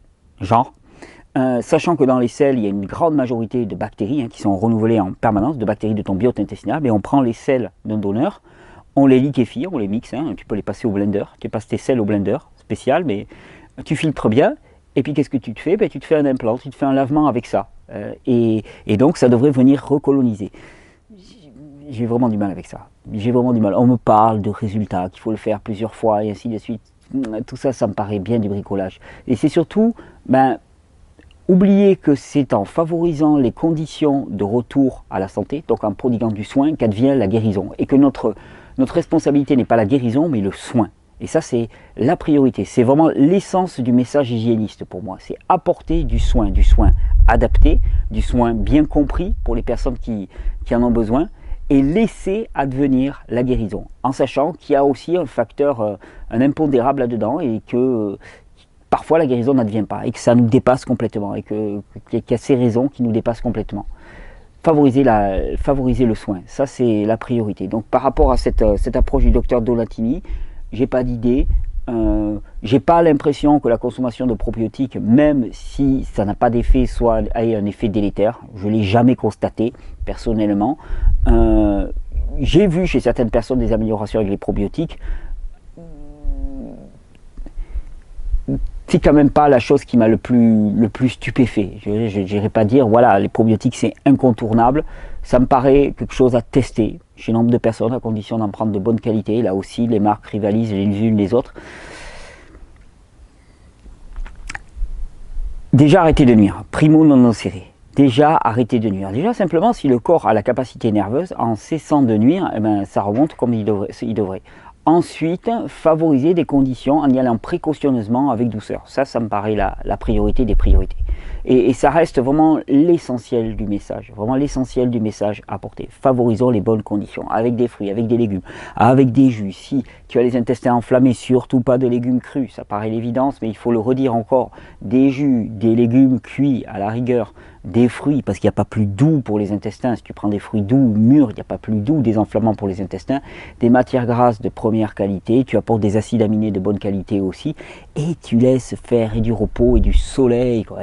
sachant que dans les selles, il y a une grande majorité de bactéries qui sont renouvelées en permanence, de bactéries de ton biote intestinal, mais on prend les selles d'un donneur, on les liquéfie, on les mixe, hein, tu peux les passer au blender, tu passes tes sels au blender spécial, mais tu filtres bien, et puis qu'est-ce que tu te fais? Ben, tu te fais un implant, tu te fais un lavement avec ça, et donc ça devrait venir recoloniser. J'ai vraiment du mal avec ça, j'ai vraiment du mal. On me parle de résultats, qu'il faut le faire plusieurs fois, et ainsi de suite. Tout ça, ça me paraît bien du bricolage. Et c'est surtout, ben, oubliez que c'est en favorisant les conditions de retour à la santé, donc en prodiguant du soin, qu'advient la guérison. Et que notre responsabilité n'est pas la guérison, mais le soin. Et ça, c'est la priorité. C'est vraiment l'essence du message hygiéniste pour moi. C'est apporter du soin adapté, du soin bien compris pour les personnes qui en ont besoin, et laisser advenir la guérison, en sachant qu'il y a aussi un facteur, un impondérable là-dedans, et que parfois la guérison n'advient pas, et que ça nous dépasse complètement, et qu'il y a ces raisons qui nous dépassent complètement. Favoriser le soin, ça c'est la priorité. Donc par rapport à cette approche du docteur Donatini, j'ai pas d'idée, j'ai pas l'impression que la consommation de probiotiques, même si ça n'a pas d'effet, soit ait un effet délétère. Je l'ai jamais constaté personnellement. J'ai vu chez certaines personnes des améliorations avec les probiotiques. C'est quand même pas la chose qui m'a le plus stupéfait. Je n'irai pas dire, voilà, les probiotiques c'est incontournable. Ça me paraît quelque chose à tester chez nombre de personnes, à condition d'en prendre de bonne qualité. Là aussi, les marques rivalisent les unes les autres. Déjà, arrêtez de nuire. Primo non nocere. Déjà, arrêtez de nuire. Déjà, simplement, si le corps a la capacité nerveuse, en cessant de nuire, eh ben, ça remonte comme il devrait. Ensuite, favoriser des conditions en y allant précautionneusement avec douceur. Ça me paraît la priorité des priorités. Et ça reste vraiment l'essentiel du message, vraiment l'essentiel du message apporté. Favorisons les bonnes conditions, avec des fruits, avec des légumes, avec des jus. Si tu as les intestins enflammés, surtout pas de légumes crus, ça paraît l'évidence, mais il faut le redire encore. Des jus, des légumes cuits à la rigueur, des fruits, parce qu'il n'y a pas plus doux pour les intestins. Si tu prends des fruits doux, mûrs, il n'y a pas plus doux des enflammants pour les intestins. Des matières grasses de première qualité, tu apportes des acides aminés de bonne qualité aussi, et tu laisses faire et du repos et du soleil, quoi.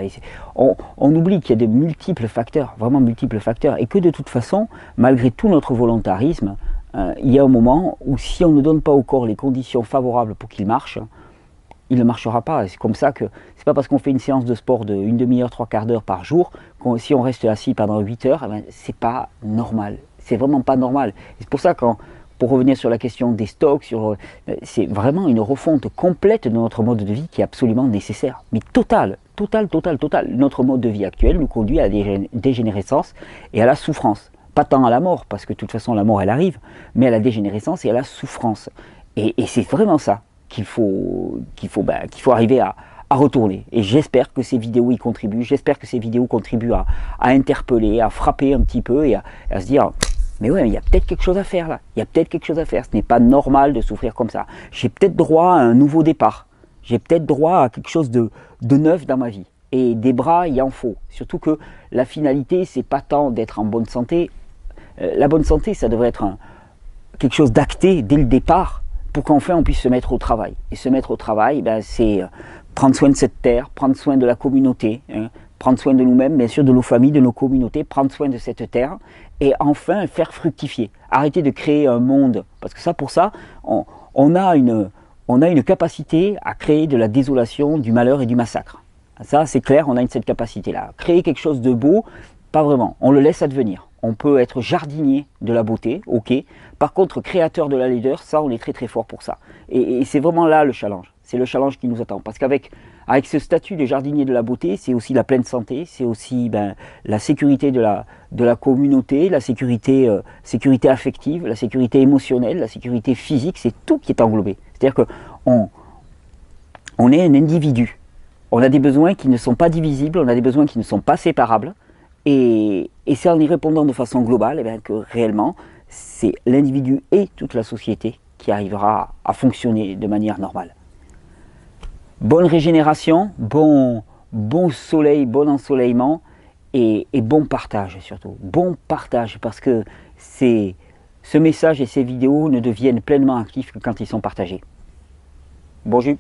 On oublie qu'il y a de multiples facteurs, vraiment multiples facteurs, et que de toute façon, malgré tout notre volontarisme, il y a un moment où si on ne donne pas au corps les conditions favorables pour qu'il marche, il ne marchera pas. C'est comme ça que c'est pas parce qu'on fait une séance de sport de une demi-heure, 3/4 d'heure par jour, si on reste assis pendant 8 heures, eh ben, c'est pas normal. C'est vraiment pas normal. Et c'est pour ça que, pour revenir sur la question des stocks, c'est vraiment une refonte complète de notre mode de vie qui est absolument nécessaire. Mais total. Notre mode de vie actuel nous conduit à la dégénérescence et à la souffrance. Pas tant à la mort, parce que de toute façon la mort elle arrive, mais à la dégénérescence et à la souffrance. Et c'est vraiment ça qu'il faut arriver à retourner. Et j'espère que ces vidéos y contribuent, j'espère que ces vidéos contribuent à interpeller, à frapper un petit peu et à se dire, mais ouais, il y a peut-être quelque chose à faire là, il y a peut-être quelque chose à faire, ce n'est pas normal de souffrir comme ça. J'ai peut-être droit à un nouveau départ, j'ai peut-être droit à quelque chose de neuf dans ma vie. Et des bras, il en faut. Surtout que la finalité, c'est pas tant d'être en bonne santé. La bonne santé, ça devrait être quelque chose d'acté dès le départ, pour qu'enfin on puisse se mettre au travail. Et se mettre au travail, ben, c'est prendre soin de cette terre, prendre soin de la communauté, hein, prendre soin de nous-mêmes, bien sûr de nos familles, de nos communautés, prendre soin de cette terre, et enfin faire fructifier. Arrêter de créer un monde, parce que ça, pour ça, on a une capacité à créer de la désolation, du malheur et du massacre. Ça, c'est clair, on a cette capacité-là. Créer quelque chose de beau, pas vraiment, on le laisse advenir. On peut être jardinier de la beauté, ok. Par contre, créateur de la laideur, ça, on est très très fort pour ça. Et c'est vraiment là le challenge. C'est le challenge qui nous attend. Parce qu'avec ce statut de jardinier de la beauté, c'est aussi la pleine santé, c'est aussi la sécurité de la communauté, la sécurité affective, la sécurité émotionnelle, la sécurité physique, c'est tout qui est englobé. C'est-à-dire qu'on est un individu. On a des besoins qui ne sont pas divisibles, on a des besoins qui ne sont pas séparables. Et c'est en y répondant de façon globale eh bien, que réellement, c'est l'individu et toute la société qui arrivera à fonctionner de manière normale. Bonne régénération, bon soleil, bon ensoleillement et bon partage surtout. Bon partage parce que ce message et ces vidéos ne deviennent pleinement actifs que quand ils sont partagés. Bon jus.